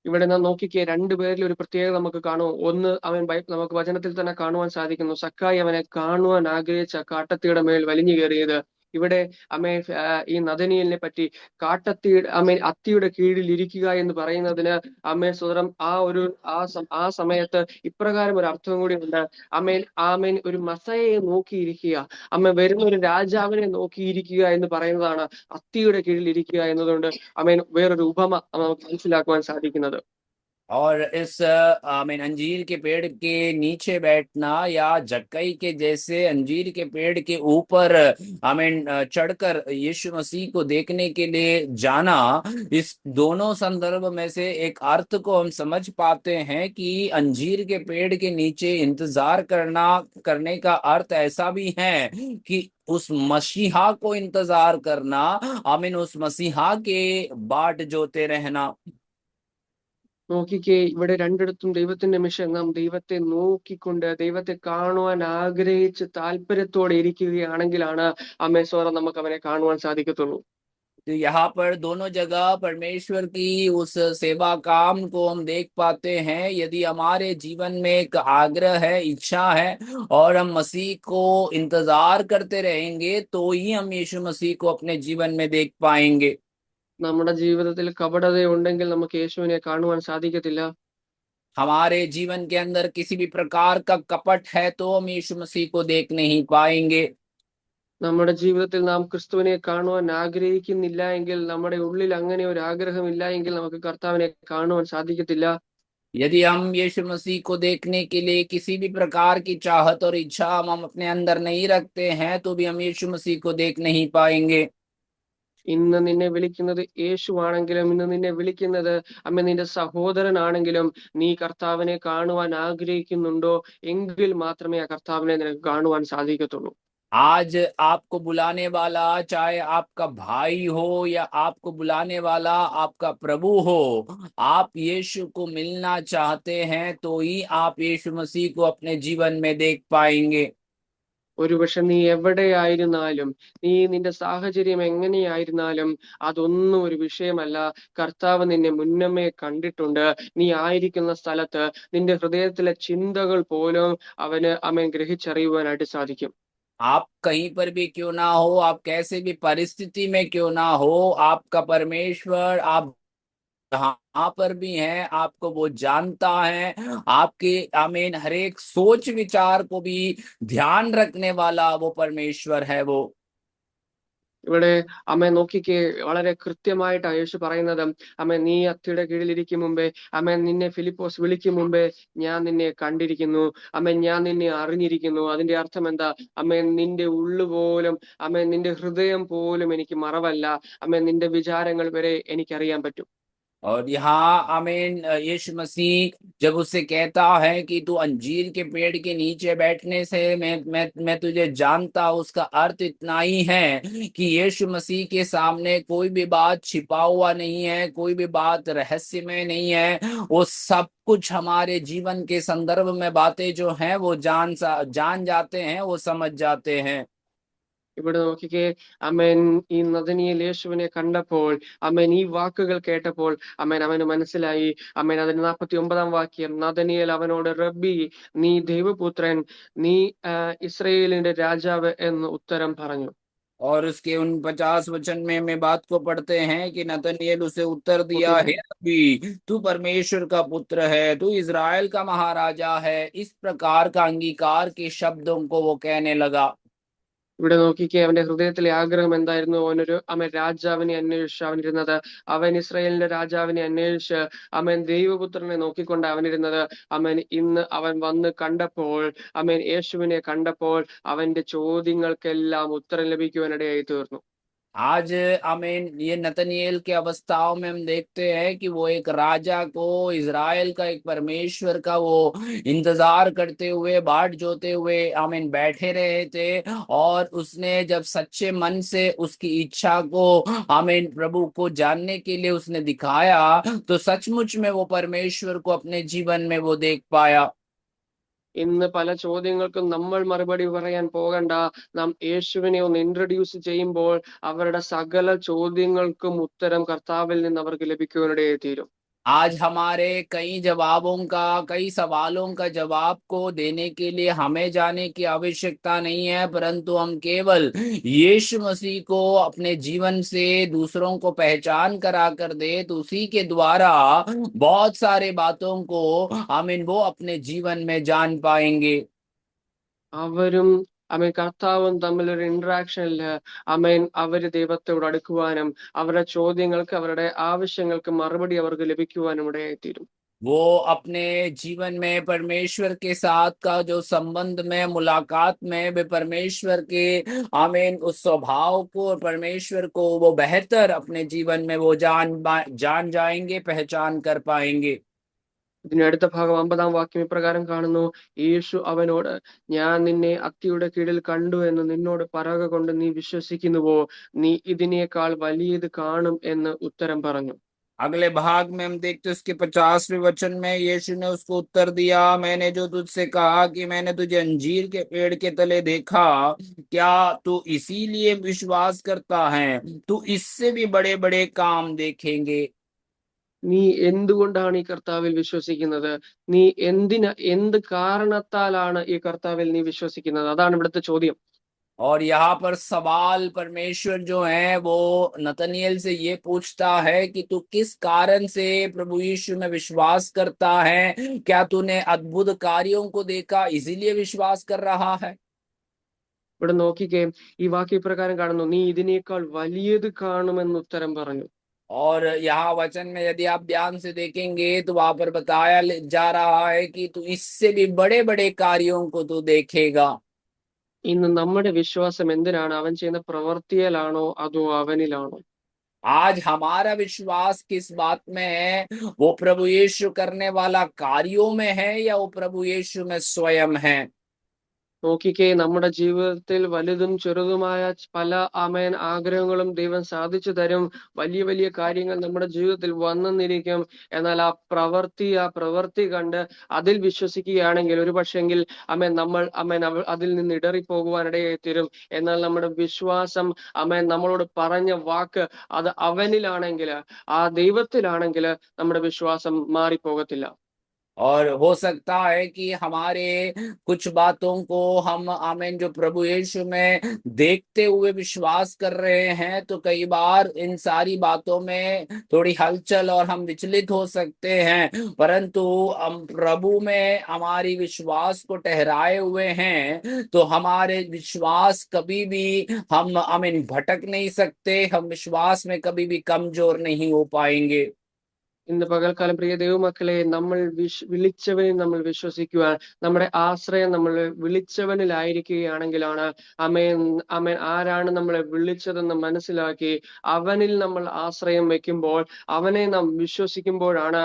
A: ഇവിടെ നാം നോക്കിക്കേ രണ്ടുപേരിൽ ഒരു പ്രത്യേകത നമുക്ക് കാണും. ഒന്ന്, അവൻ നമുക്ക് വചനത്തിൽ തന്നെ കാണുവാൻ സാധിക്കുന്നു. സക്കായി അവനെ കാണുവാൻ ആഗ്രഹിച്ച കാട്ടത്തിയുടെ മേൽ വലിഞ്ഞു കയറിയത്. ഇവിടെ അമ്മേ ഈ നദനിയലിനെ പറ്റി അത്തിയുടെ കീഴിൽ ഇരിക്കുക എന്ന് പറയുന്നതിന് അമ്മേ സ്വതന്ത്രം ആ സമയത്ത് ഇപ്രകാരം ഒരു അർത്ഥം കൂടി ഉണ്ട്. ആമേൻ ഒരു മസയെ നോക്കിയിരിക്കുക, വരുന്ന ഒരു രാജാവിനെ നോക്കിയിരിക്കുക എന്ന് പറയുന്നതാണ് അത്തിയുടെ കീഴിൽ ഇരിക്കുക എന്നതുകൊണ്ട് വേറൊരു ഉപമ നമുക്ക് മനസ്സിലാക്കുവാൻ സാധിക്കുന്നത്.
B: और इस आमीन अंजीर के पेड़ के नीचे बैठना या जक्कई के जैसे अंजीर के पेड़ के ऊपर आमीन चढ़कर यीशु मसीह को देखने के लिए जाना, इस दोनों संदर्भ में से एक अर्थ को हम समझ पाते हैं कि अंजीर के पेड़ के नीचे इंतजार करने का अर्थ ऐसा भी है कि उस मसीहा को इंतजार करना, आमीन, उस मसीहा के बाट जोते रहना।
A: നോക്കിക്കേ ഇവിടെ രണ്ടിടത്തും ദൈവത്തിന്റെ മിഷൻ, നാം ദൈവത്തെ നോക്കിക്കൊണ്ട് ദൈവത്തെ കാണുവാൻ ആഗ്രഹിച്ച് താല്പര്യത്തോടെ ഇരിക്കുകയാണെങ്കിലാണ് സോറ നമുക്ക് അവനെ കാണുവാൻ സാധിക്കത്തുള്ളൂ.
B: तो यहाँ पर दोनों जगह परमेश्वर की उस सेवा काम को हम देख पाते हैं। यदि हमारे जीवन में एक आग्रह है, इच्छा है, और हम मसीह को इंतजार करते रहेंगे, तो ही हम यीशु मसीह को अपने जीवन में देख पाएंगे।
A: നമ്മുടെ ജീവിതത്തിൽ കപടതയുണ്ടെങ്കിൽ നമുക്ക് യേശുവിനെ കാണുവാൻ സാധിക്കത്തില്ല.
B: हमारे जीवन के अंदर किसी भी प्रकार का कपट है तो हम यीशु मसीह को देख नहीं पाएंगे।
A: നമ്മുടെ ജീവിതത്തിൽ നാം ക്രിസ്തുവിനെ കാണുവാൻ ആഗ്രഹിക്കുന്നില്ല എങ്കിൽ, നമ്മുടെ ഉള്ളിൽ അങ്ങനെ ഒരു ആഗ്രഹമില്ല എങ്കിൽ നമുക്ക് കർത്താവിനെ കാണുവാൻ സാധിക്കത്തില്ല.
B: यदि हम यीशु मसीह को देखने के लिए किसी भी प्रकार की चाहत और इच्छा हम अपने अंदर नहीं रखते हैं, तो भी हम यीशु मसीह को देख नहीं पाएंगे।
A: ഇന്ന് നിന്നെ വിളിക്കുന്നത് യേശുവാണെങ്കിലും, ഇന്ന് നിന്നെ വിളിക്കുന്നത് നിന്റെ സഹോദരനാണെങ്കിലും, നീ കർത്താവിനെ കാണുവാൻ ആഗ്രഹിക്കുന്നുണ്ടോ എങ്കിൽ മാത്രമേ ആ കർത്താവിനെ നിനക്ക് കാണുവാൻ സാധിക്കത്തുള്ളൂ.
B: आज आपको बुलाने वाला, चाहे आपका भाई हो या आपको बुलाने वाला आपका प्रभु हो, आप यीशु को मिलना चाहते हैं तो ही आप यीशु मसीह को अपने जीवन में देख पाएंगे।
A: ഒരുപക്ഷെ നീ എവിടെയായിരുന്നാലും, നീ നിന്റെ സാഹചര്യം എങ്ങനെയായിരുന്നാലും അതൊന്നും ഒരു വിഷയമല്ല. കർത്താവ് നിന്നെ മുന്നമേ കണ്ടിട്ടുണ്ട്. നീ ആയിരിക്കുന്ന സ്ഥലത്ത് നിന്റെ ഹൃദയത്തിലെ ചിന്തകൾ പോലും അവൻ ഗ്രഹിച്ചറിയുവാനായിട്ട് സാധിക്കും.
B: आप कहीं पर भी क्यों ना हो, आप कैसे भी परिस्थिति में क्यों ना हो, आपका परमेश्वर, आप जहां पर भी हैं, आपको वो जानता है। आपके आमीन हर एक सोच विचार को भी ध्यान रखने वाला वो परमेश्वर है वो।
A: ഇവിടെ നോക്കിക്കേ, വളരെ കൃത്യമായിട്ടാണ് യേശു പറയുന്നത്. നീ അത്തിയുടെ കീഴിലിരിക്കും മുമ്പേ, നിന്നെ ഫിലിപ്പോസ് വിളിക്കും മുമ്പേ ഞാൻ നിന്നെ കണ്ടിരിക്കുന്നു. ഞാൻ നിന്നെ അറിഞ്ഞിരിക്കുന്നു. അതിന്റെ അർത്ഥം എന്താ? നിന്റെ ഉള്ളു പോലും, നിന്റെ ഹൃദയം പോലും എനിക്ക് മറവല്ല. നിന്റെ വിചാരങ്ങൾ വരെ എനിക്കറിയാൻ പറ്റും.
B: और यहाँ आमीन यीशु मसीह जब उससे कहता है कि तू अंजीर के पेड़ के नीचे बैठने से मैं तुझे जानता, उसका अर्थ इतना ही है कि यीशु मसीह के सामने कोई भी बात छिपा हुआ नहीं है, कोई भी बात रहस्यमय नहीं है। वो सब कुछ हमारे जीवन के संदर्भ में बातें जो हैं वो जान जाते हैं, वो समझ जाते हैं।
A: ഇവിടെ നോക്കിക്കേ, ഈ നദനിയേൽ യേശുവിനെ കണ്ടപ്പോൾ, ഈ വാക്കുകൾ കേട്ടപ്പോൾ അവന് മനസ്സിലായി. അതിന് 49 വാക്യം, നദനിയേൽ അവനോട്, റബ്ബി, നീ ദൈവപുത്രൻ, നീ ഇസ്രയേലിന്റെ രാജാവ് എന്ന് ഉത്തരം പറഞ്ഞു.
B: और उसके 49 वचन में मैं बात को पढ़ते हैं कि नतनएल उसे उत्तर दिया, हे
A: നോക്കിക്കേ
B: रब्बी, तू परमेश्वर का पुत्र है, तू इज़राइल का महाराजा है। इस प्रकार का अंगीकार के शब्दों को वो कहने लगा।
A: ഇവിടെ നോക്കിക്കേ അവന്റെ ഹൃദയത്തിലെ ആഗ്രഹം എന്തായിരുന്നു? അവൻ രാജാവിനെ അന്വേഷിച്ച് അവനിരുന്നത്. അവൻ ഇസ്രായേലിന്റെ രാജാവിനെ അന്വേഷിച്ച് അവൻ ദൈവപുത്രനെ നോക്കിക്കൊണ്ട് അവനിരുന്നത്. ഇന്ന് അവൻ വന്ന് കണ്ടപ്പോൾ, യേശുവിനെ കണ്ടപ്പോൾ അവന്റെ ചോദ്യങ്ങൾക്കെല്ലാം ഉത്തരം ലഭിക്കുവാനിടയായി തീർന്നു.
B: आज आमीन, ये नतनिएल के अवस्थाओं में हम देखते हैं कि वो एक राजा को, इज़राइल का एक परमेश्वर का वो इंतजार करते हुए, बाट जोते हुए आमीन बैठे रहे थे। और उसने जब सच्चे मन से उसकी इच्छा को आमीन प्रभु को जानने के लिए उसने दिखाया, तो सचमुच में वो परमेश्वर को अपने जीवन में वो देख पाया।
A: ഇന്ന് പല ചോദ്യങ്ങൾക്കും നമ്മൾ മറുപടി പറയാൻ പോകണ്ട. നാം യേശുവിനെ ഒന്ന് ഇൻട്രൊഡ്യൂസ് ചെയ്യുമ്പോൾ അവരുടെ സകല ചോദ്യങ്ങൾക്കും ഉത്തരം കർത്താവിൽ നിന്ന് അവർക്ക് ലഭിക്കുവാനിടയായി തീരും.
B: आज हमारे कई जवाबों का, कई सवालों का जवाब को देने के लिए हमें जाने की आवश्यकता नहीं है, परंतु हम केवल यीशु मसीह को अपने जीवन से दूसरों को पहचान करा कर दे, तो उसी के द्वारा बहुत सारे बातों को आमीन वो अपने जीवन में जान पाएंगे।
A: അവരും കർത്താവും തമ്മിലൊരു ഇന്ററാക്ഷനില് അവര് ദൈവത്തോട് അടുക്കുവാനും അവരുടെ ചോദ്യങ്ങൾക്ക്, അവരുടെ ആവശ്യങ്ങൾക്ക് മറുപടി അവർക്ക് ലഭിക്കുവാനും ഇടയായിത്തീരും.
B: वो अपने जीवन में परमेश्वर के साथ का जो संबंध में, मुलाकात में वे परमेश्वर के आमीन उस स्वभाव को और परमेश्वर को वो बेहतर अपने जीवन में वो जान जाएंगे, पहचान कर पाएंगे।
A: ഇതിന്റെ അടുത്ത ഭാഗം 50-ാം വാക്യം ഇപ്രകാരം കാണുന്നു. യേശു അവനോട്, ഞാൻ നിന്നെ അത്തിയുടെ കീഴിൽ കണ്ടു എന്ന് നിന്നോട് പറക കൊണ്ട് നീ വിശ്വസിക്കുന്നുവോ? നീ ഇതിനേക്കാൾ വലിയത് കാണും എന്ന് ഉത്തരം പറഞ്ഞു.
B: अगले भाग में हम देखते उसके 50वें वचन में यीशु ने उसको उत्तर दिया, मैंने जो तुझसे कहा कि मैंने तुझे अंजीर के पेड़ के तले देखा, क्या तू इसीलिए विश्वास करता है? तू इससे भी बड़े बड़े काम देखेंगे।
A: നീ എന്തുകൊണ്ടാണ് ഈ കർത്താവിൽ വിശ്വസിക്കുന്നത്? നീ എന്ത് കാരണത്താലാണ് ഈ കർത്താവിൽ നീ വിശ്വസിക്കുന്നത്? അതാണ് ഇവിടുത്തെ ചോദ്യം.
B: और यहाँ पर सवाल परमेश्वर जो है वो नतनिएल से ये पूछता है कि तू किस कारण से प्रभु यीशु में विश्वास करता है? क्या तूने अद्भुत कार्यों को देखा इसीलिए विश्वास कर रहा है?
A: ഇവിടെ നോക്കിക്കേ, ഈ വാക്യ ഇപ്രകാരം കാണുന്നു, നീ ഇതിനേക്കാൾ വലിയത് കാണുമെന്ന് ഉത്തരം പറഞ്ഞു.
B: और यहाँ वचन में यदि आप ध्यान से देखेंगे तो वहां पर बताया जा रहा है कि तू इससे भी बड़े बड़े कार्यों को तू देखेगा।
A: ഇന്ന് നമ്മുടെ വിശ്വാസം എന്തിനാണ്? അവൻ ചെയ്യുന്ന പ്രവൃത്തിയിലാണോ അതോ അവനിലാണോ?
B: आज हमारा विश्वास किस बात में है? वो प्रभु यीशु करने वाला कार्यों में है या वो प्रभु यीशु में स्वयं है?
A: നോക്കിക്കേ, നമ്മുടെ ജീവിതത്തിൽ വലുതും ചെറുതുമായ പല ആഗ്രഹങ്ങളും ദൈവം സാധിച്ചു തരും. വലിയ വലിയ കാര്യങ്ങൾ നമ്മുടെ ജീവിതത്തിൽ വന്നെന്നിരിക്കും. എന്നാൽ ആ പ്രവൃത്തി കണ്ട് അതിൽ വിശ്വസിക്കുകയാണെങ്കിൽ ഒരു പക്ഷെങ്കിൽ നമ്മൾ അതിൽ നിന്ന് ഇടറിപ്പോകുവാനിടയായി തീരും. എന്നാൽ നമ്മുടെ വിശ്വാസം നമ്മളോട് പറഞ്ഞ വാക്ക് അത് അവനിലാണെങ്കിൽ, ആ ദൈവത്തിലാണെങ്കിൽ നമ്മുടെ വിശ്വാസം മാറിപ്പോകത്തില്ല.
B: और हो सकता है कि हमारे कुछ बातों को हम आमीन जो प्रभु यीशु में देखते हुए विश्वास कर रहे हैं, तो कई बार इन सारी बातों में थोड़ी हलचल और हम विचलित हो सकते हैं, परंतु हम प्रभु में हमारी विश्वास को ठहराए हुए हैं, तो हमारे विश्वास कभी भी हम आमीन भटक नहीं सकते, हम विश्वास में कभी भी कमजोर नहीं हो पाएंगे।
A: ഇന്ന് പകൽക്കാലം പ്രിയ ദൈവമക്കളെ, നമ്മൾ വിളിച്ചവനെ നമ്മൾ വിശ്വസിക്കുവാൻ, നമ്മുടെ ആശ്രയം നമ്മൾ വിളിച്ചവനിലായിരിക്കുകയാണെങ്കിലാണ് ആരാണ് നമ്മളെ വിളിച്ചതെന്ന് മനസ്സിലാക്കി അവനിൽ നമ്മൾ ആശ്രയം വെക്കുമ്പോൾ, അവനെ നാം വിശ്വസിക്കുമ്പോഴാണ്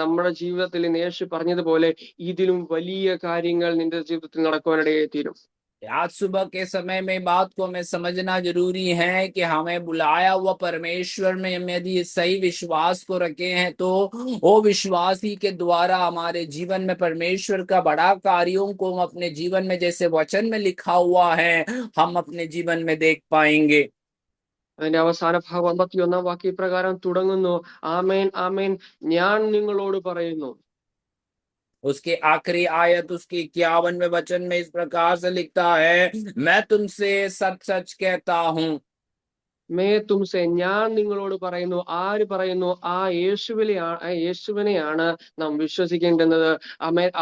A: നമ്മുടെ ജീവിതത്തിൽ യേശു പറഞ്ഞതുപോലെ ഇതിലും വലിയ കാര്യങ്ങൾ നിന്റെ ജീവിതത്തിൽ നടക്കുവാനിടയായി തീരും.
B: आज सुबह के समय में बात को हमें समझना जरूरी है कि हमें बुलाया हुआ परमेश्वर में हम यदि सही विश्वास को रखे हैं, तो वो विश्वास ही के द्वारा हमारे जीवन में परमेश्वर का बड़ा कार्यों को हम अपने जीवन में, जैसे वचन में लिखा हुआ है, हम अपने जीवन में देख पाएंगे।
A: അതിന്റെ അവസാന ഭാഗം 51-ാം വാക്യ പ്രകാരം തുടങ്ങുന്നു, ആമേൻ ആമേൻ ഞാൻ നിങ്ങളോട് പറയുന്നു.
B: उसके आखिरी आयत उसकी 51वें वचन में इस प्रकार से लिखता है, मैं तुमसे सच सच कहता हूँ।
A: ഞാൻ നിങ്ങളോട് പറയുന്നു, ആര് പറയുന്നു? യേശുവിനെയാണ് നാം വിശ്വസിക്കേണ്ടുന്നത്.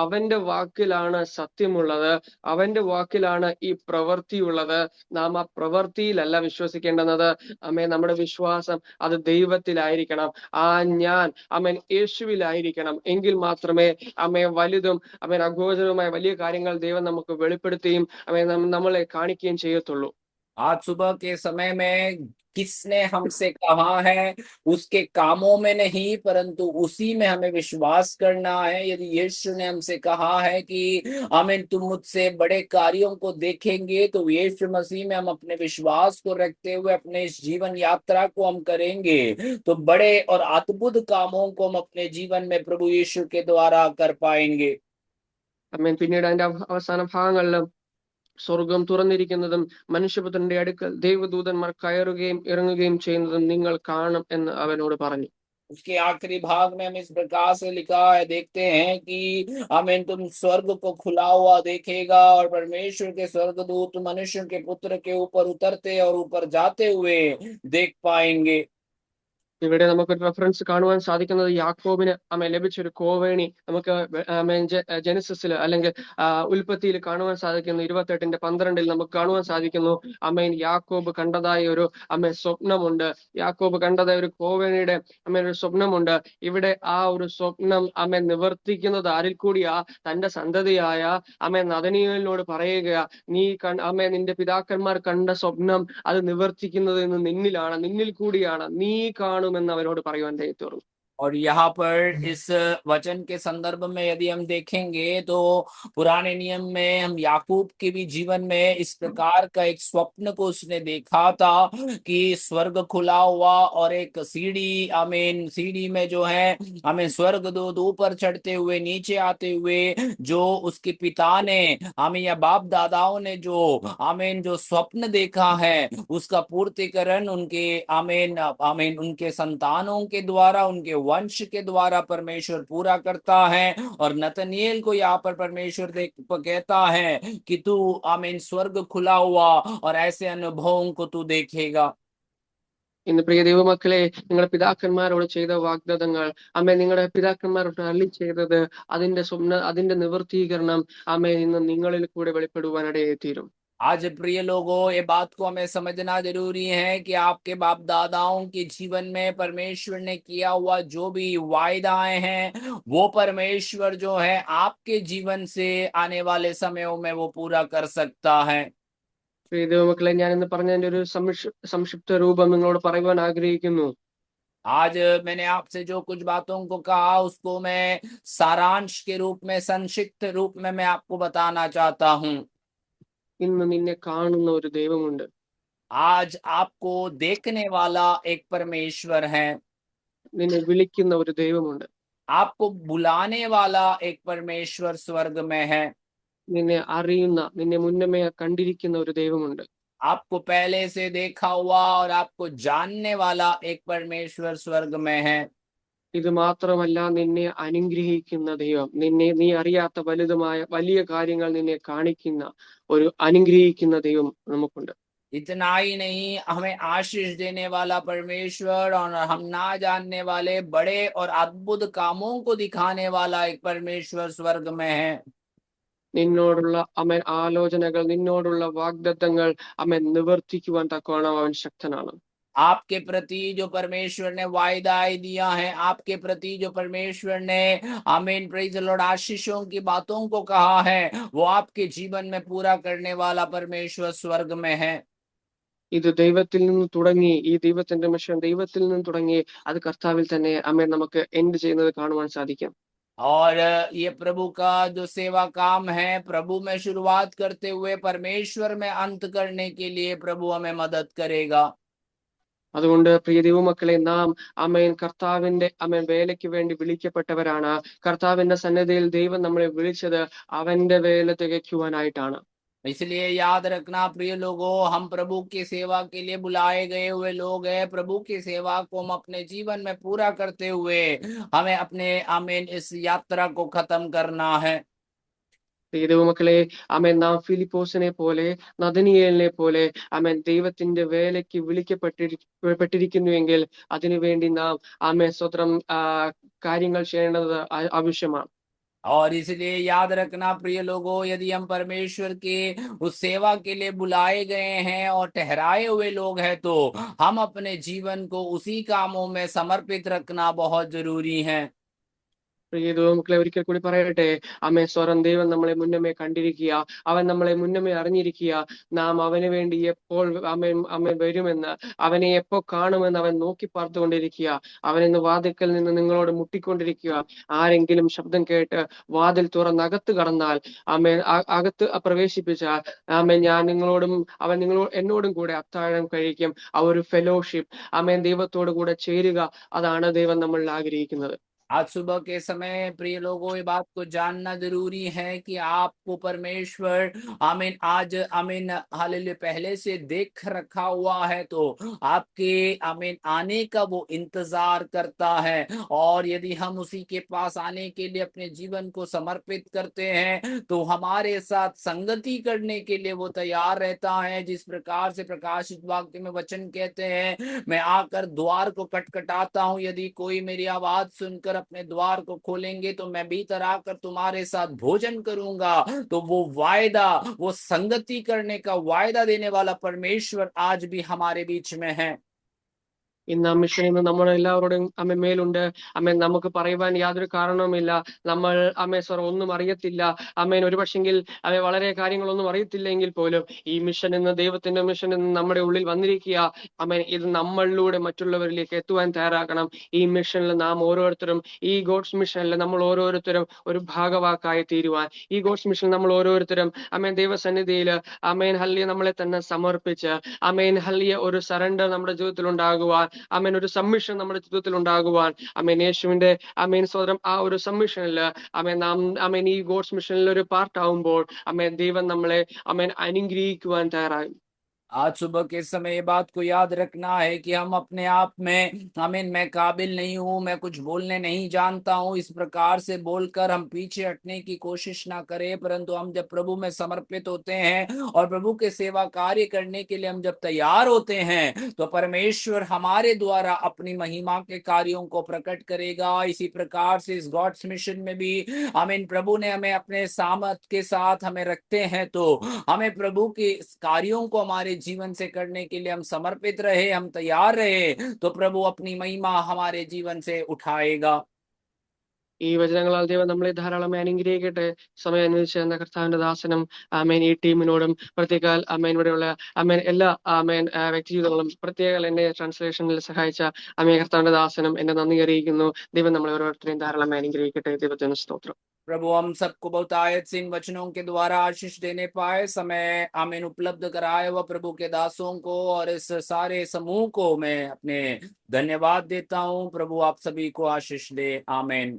A: അവന്റെ വാക്കിലാണ് സത്യമുള്ളത്, അവന്റെ വാക്കിലാണ് ഈ പ്രവൃത്തിയുള്ളത്. നാം ആ പ്രവൃത്തിയിലല്ല വിശ്വസിക്കേണ്ടുന്നത്. നമ്മുടെ വിശ്വാസം അത് ദൈവത്തിലായിരിക്കണം. ഞാൻ യേശുവിലായിരിക്കണം. എങ്കിൽ മാത്രമേ വലുതും അഗോചരവുമായ വലിയ കാര്യങ്ങൾ ദൈവം നമുക്ക് വെളിപ്പെടുത്തുകയും നമ്മളെ കാണിക്കുകയും ചെയ്യത്തുള്ളൂ.
B: आज सुबह के समय में किसने हमसे कहा है, उसके कामों में नहीं परंतु उसी में हमें विश्वास करना है। यदि यीशु ने हमसे कहा है कि आमीन तुम मुझसे बड़े कार्यों को देखेंगे, तो यीशु मसीह में हम अपने विश्वास को रखते हुए अपने इस जीवन यात्रा को हम करेंगे, तो बड़े और अद्भुत कामों को हम अपने जीवन में प्रभु यीशु के द्वारा कर पाएंगे।
A: പിന്നീട് അതിന്റെ അവസാന ഭാഗങ്ങളിൽ സ്വർഗം തുറന്നിരിക്കുന്നതും മനുഷ്യപുത്രന്റെ അടുക്കൽ ദൈവദൂതന്മാർ കയറുകയും ഇറങ്ങുകയും ചെയ്യുന്നതും നിങ്ങൾ കാണും എന്ന് അവനോട് പറഞ്ഞു.
B: उसके आखिरी भाग में हम इस प्रकार से लिखा है, देखते हैं कि आमीन तुम स्वर्ग को खुला हुआ देखेगा और परमेश्वर के स्वर्गदूत मनुष्य के पुत्र के ऊपर उतरते और ऊपर जाते हुए देख पाएंगे।
A: ഇവിടെ നമുക്കൊരു റെഫറൻസ് കാണുവാൻ സാധിക്കുന്നത് യാക്കോബിന് ലഭിച്ച ഒരു കോവേണി നമുക്ക് ജെനസിസിൽ അല്ലെങ്കിൽ ഉൽപ്പത്തിയിൽ കാണുവാൻ സാധിക്കുന്നു. 28:12 നമുക്ക് കാണുവാൻ സാധിക്കുന്നു. യാക്കോബ് കണ്ടതായ ഒരു സ്വപ്നമുണ്ട്. യാക്കോബ് കണ്ടതായ ഒരു കോവേണിയുടെ ഒരു സ്വപ്നമുണ്ട്. ഇവിടെ ആ ഒരു സ്വപ്നം നിവർത്തിക്കുന്നത് ആരിൽ കൂടിയാ? തന്റെ സന്തതിയായ നദനീയേലിനോട് പറയുക, നിന്റെ പിതാക്കന്മാർ കണ്ട സ്വപ്നം അത് നിവർത്തിക്കുന്നത് നിന്നിലാണ്, നിന്നിൽ കൂടിയാണ്, നീ കാണുമെന്ന് അവരോട് പറയുവാൻ ദൈവത്തോട്.
B: और यहाँ पर इस वचन के संदर्भ में यदि हम देखेंगे तो पुराने नियम में हम याकूब के भी जीवन में इस प्रकार का एक स्वप्न को उसने देखा था कि स्वर्ग खुला हुआ और एक सीढ़ी, आमीन सीढ़ी में जो है हमें स्वर्गदूत ऊपर चढ़ते हुए नीचे आते हुए, जो उसके पिता ने हमें या बाप दादाओं ने जो आमीन जो स्वप्न देखा है उसका पूर्तिकरण उनके आमीन आमीन उनके संतानों के द्वारा, उनके वंश के द्वारा परमेश्वर पूरा करता है। और नतनिएल को यहाँ पर परमेश्वर कहता है कि तू आमीन स्वर्ग खुला हुआ और ऐसे अनुभवों को तू देखेगा।
A: ഇന്ന് പ്രിയ ദൈവമക്കളെ, നിങ്ങളുടെ പിതാക്കന്മാരോട് ചെയ്ത വാഗ്ദത്തങ്ങൾ, നിങ്ങളുടെ പിതാക്കന്മാരോട് അരുളി ചെയ്തത്, അതിന്റെ നിവർത്തീകരണം ഇന്ന് നിങ്ങളിൽ കൂടെ വെളിപ്പെടുവാനിടയായി തീരും.
B: आज प्रिय लोगों, ये बात को हमें समझना जरूरी है कि आपके बाप दादाओं के जीवन में परमेश्वर ने किया हुआ जो भी वायदाएं हैं वो परमेश्वर जो है आपके जीवन से आने वाले समयों में वो पूरा कर सकता है।
A: പ്രിയ ദൈവമക്കളെ, ഞാൻ ഇന്ന് പറഞ്ഞതിന്റെ ഒരു സംക്ഷിപ്ത രൂപം നിങ്ങളോട് പറയുവാൻ ആഗ്രഹിക്കുന്നു.
B: आज मैंने आपसे जो कुछ बातों को कहा उसको मैं सारांश के रूप में, संक्षिप्त रूप में मैं आपको बताना चाहता हूँ।
A: ഇന്ന് നിന്നെ കാണുന്ന ഒരു ദൈവമുണ്ട്.
B: आज आपको देखने वाला एक परमेश्वर है।
A: നിന്നെ വിളിക്കുന്ന ഒരു ദൈവമുണ്ട്.
B: आपको बुलाने वाला एक परमेश्वर स्वर्ग में है।
A: നിന്നെ അറിയുന്ന, നിന്നെ മുന്നമേ കണ്ടിരിക്കുന്ന ഒരു ദൈവമുണ്ട്.
B: आपको पहले से देखा हुआ और आपको जानने वाला एक परमेश्वर स्वर्ग में है।
A: ഇത് മാത്രമല്ല, നിന്നെ അനുഗ്രഹിക്കുന്ന ദൈവം, നീ അറിയാത്ത വലിയ കാര്യങ്ങൾ നിന്നെ കാണിക്കുന്ന ഒരു അനുഗ്രഹിക്കുന്ന ദൈവം നമുക്കുണ്ട്.
B: इतना ही नहीं, हमें आशीष देने वाला परमेश्वर और हम ना जानने वाले बड़े और अद्भुत कामों को दिखाने वाला एक परमेश्वर स्वर्ग में है।
A: നിന്നോടുള്ള ആലോചനകൾ, നിന്നോടുള്ള വാഗ്ദത്തങ്ങൾ നിവർത്തിക്കുവാൻ തക്കവണ്ണം അവൻ ശക്തനാണ്.
B: आपके प्रति जो परमेश्वर ने वायदाएं दिया है, आपके प्रति जो परमेश्वर ने आमीन प्रेज़ द लॉर्ड आशीषों की बातों को कहा है, वो आपके जीवन में पूरा करने वाला परमेश्वर स्वर्ग में है।
A: ഇത് ദൈവത്തിൽ നിന്ന് തുടങ്ങി, ഈ ദൈവത്തിന്റെ മിഷൻ ദൈവത്തിൽ നിന്ന് തുടങ്ങി അത് കർത്താവിൽ തന്നെ നമുക്ക് എൻഡ് ചെയ്യുന്നത് കാണുവാൻ സാധിക്കും.
B: और ये प्रभु का जो सेवा काम है, प्रभु में शुरुआत करते हुए परमेश्वर में अंत करने के लिए प्रभु हमें मदद करेगा।
A: അതുകൊണ്ട് പ്രിയ ദൈവമക്കളെ, നാം കർത്താവിന്റെ വേലയ്ക്ക് വേണ്ടി വിളിക്കപ്പെട്ടവരാണ്. കർത്താവിന്റെ സന്നിധിയിൽ ദൈവം നമ്മളെ വിളിച്ചത് അവന്റെ വേല തികയ്ക്കുവാനായിട്ടാണ്.
B: इसलिए याद रखना प्रिय लोगों, हम प्रभु की सेवा के लिए बुलाए गए हुए लोग हैं। प्रभु की सेवा को हम अपने जीवन में पूरा करते हुए हमें अपने आमीन इस यात्रा को खत्म करना है।
A: പ്രിയ ദൈവമക്കളെ, ആമേൻ, നാം ഫിലിപ്പോസിനെ പോലെ നഥനിയേലിനെ പോലെ ആമേൻ ദൈവത്തിന്റെ വേലയ്ക്ക് പെട്ടിരിക്കുന്നുവെങ്കിൽ അതിനുവേണ്ടി നാം ആമേൻ സ്വത്രം കാര്യങ്ങൾ ചെയ്യേണ്ടത് ആവശ്യമാണ്.
B: और इसलिए याद रखना प्रिय लोगों, यदि हम परमेश्वर के उस सेवा के लिए बुलाए गए हैं और ठहराए हुए लोग हैं, तो हम अपने जीवन को उसी कामों में समर्पित रखना बहुत जरूरी है।
A: പ്രിയ ദൈവമക്കളെ, ഒരിക്കൽ കൂടി പറയട്ടെ, ആമേ സ്വരം ദൈവം നമ്മളെ മുന്നമേ കണ്ടിരിക്കുക, അവൻ നമ്മളെ മുന്നമേ അറിഞ്ഞിരിക്കുക. നാം അവന് വേണ്ടി എപ്പോൾ അമ്മ വരുമെന്ന്, അവനെ എപ്പോ കാണുമെന്ന് അവൻ നോക്കി പാർത്തുകൊണ്ടിരിക്കുക. അവനെന്ന് വാതിൽക്കൽ നിന്ന് നിങ്ങളോട് മുട്ടിക്കൊണ്ടിരിക്കുക. ആരെങ്കിലും ശബ്ദം കേട്ട് വാതിൽ തുറന്നകത്ത് കടന്നാൽ, അകത്ത് പ്രവേശിപ്പിച്ചാൽ, ഞാൻ നിങ്ങളോടും അവൻ എന്നോടും കൂടെ അത്താഴം കഴിക്കും. ആ ഒരു ഫെലോഷിപ്പ്, ദൈവത്തോട് കൂടെ ചേരുക, अതാണ് ദൈവം നമ്മൾ ആഗ്രഹിക്കുന്നത്.
B: आज सुबह के समय प्रिय लोगों, ये बात को जानना जरूरी है कि आपको परमेश्वर आमीन आज आमीन हालेलुया पहले से देख रखा हुआ है, तो आपके आमीन आने का वो इंतजार करता है। और यदि हम उसी के पास आने के लिए अपने जीवन को समर्पित करते हैं, तो हमारे साथ संगति करने के लिए वो तैयार रहता है। जिस प्रकार से प्रकाशित वाक्य में वचन कहते हैं, मैं आकर द्वार को खटखटाता हूँ, यदि कोई मेरी आवाज सुनकर अपने द्वार को खोलेंगे तो मैं भीतर आकर तुम्हारे साथ भोजन करूंगा। तो वो वायदा, वो संगति करने का वायदा देने वाला परमेश्वर आज भी हमारे बीच में है।
A: ഇന്ന് ആ മിഷൻ ഇന്ന് നമ്മളെല്ലാവരോടും മേലുണ്ട്. നമുക്ക് പറയുവാൻ യാതൊരു കാരണവുമില്ല. നമ്മൾ സർ ഒന്നും അറിയത്തില്ല. ഒരു പക്ഷെങ്കിൽ വളരെ കാര്യങ്ങളൊന്നും അറിയത്തില്ലെങ്കിൽ പോലും ഈ മിഷൻ എന്ന ദൈവത്തിന്റെ മിഷൻ എന്ന് നമ്മുടെ ഉള്ളിൽ വന്നിരിക്കുക. ഇത് നമ്മളിലൂടെ മറ്റുള്ളവരിലേക്ക് എത്തുവാൻ തയ്യാറാക്കണം. ഈ മിഷനിൽ നാം ഓരോരുത്തരും, ഈ ഗോഡ്സ് മിഷനിൽ നമ്മൾ ഓരോരുത്തരും ഒരു ഭാഗവാക്കായി തീരുവാൻ, ഈ ഗോഡ്സ് മിഷൻ നമ്മൾ ഓരോരുത്തരും ദൈവസന്നിധിയിൽ ഹല്ലിയ നമ്മളെ തന്നെ സമർപ്പിച്ച് ഹല്ലിയ ഒരു സറണ്ടർ നമ്മുടെ ജീവിതത്തിൽ ഉണ്ടാകുവാൻ, ഒരു സബ്മിഷൻ നമ്മുടെ ജീവിതത്തിൽ ഉണ്ടാകുവാൻ, യേശുവിന്റെ സ്വതന്ത്രം ആ ഒരു സബ്മിഷനിൽ നാം ഈ ഗോഡ്സ് മിഷനിൽ ഒരു പാർട്ട് ആവുമ്പോൾ ദൈവം നമ്മളെ അനുഗ്രഹിക്കുവാൻ തയ്യാറാകും.
B: आज सुबह के समय ये बात को याद रखना है कि हम अपने आप में आमीन मैं काबिल नहीं हूं, मैं कुछ बोलने नहीं जानता हूं, इस प्रकार से बोलकर हम पीछे हटने की कोशिश ना करें। परंतु हम जब प्रभु में समर्पित होते हैं और प्रभु के सेवा कार्य करने के लिए हम जब तैयार होते हैं, तो परमेश्वर हमारे द्वारा अपनी महिमा के कार्यों को प्रकट करेगा। इसी प्रकार से इस गॉड्स मिशन में भी आमीन प्रभु ने हमें अपने सामर्थ के साथ हमें रखते हैं, तो हमें प्रभु के कार्यों को हमारे जीवन से करने के लिए हम समर्पित रहे, हम तैयार रहे, तो प्रभु अपनी महिमा हमारे जीवन से उठाएगा।
A: ഈ വചനങ്ങളാൽ ദൈവം നമ്മളെ ധാരാളമായി അനുഗ്രഹിക്കട്ടെ. സമയം അനുവദിച്ച എന്ന കർത്താവിന്റെ ദാസനും ഈ ടീമിനോടും പ്രത്യേക ഇവിടെയുള്ള എല്ലാ വ്യക്തി ജീവിതങ്ങളും പ്രത്യേക എന്നെ ട്രാൻസ്ലേഷനിൽ സഹായിച്ച കർത്താവിന്റെ ദാസനും എന്റെ നന്ദി അറിയിക്കുന്നു. ദൈവം നമ്മളെ ഓരോരുത്തരെയും ധാരാളമായി അനുഗ്രഹിക്കട്ടെ. ദൈവത്തിന് സ്തോത്രം.
B: प्रभु हम सबको बहुत आयत से इन वचनों के द्वारा आशीष देने पाए, समय आमीन उपलब्ध कराए वह प्रभु के दासों को और इस सारे समूह को मैं अपने धन्यवाद देता हूं। प्रभु आप सभी को आशीष दे, आमीन।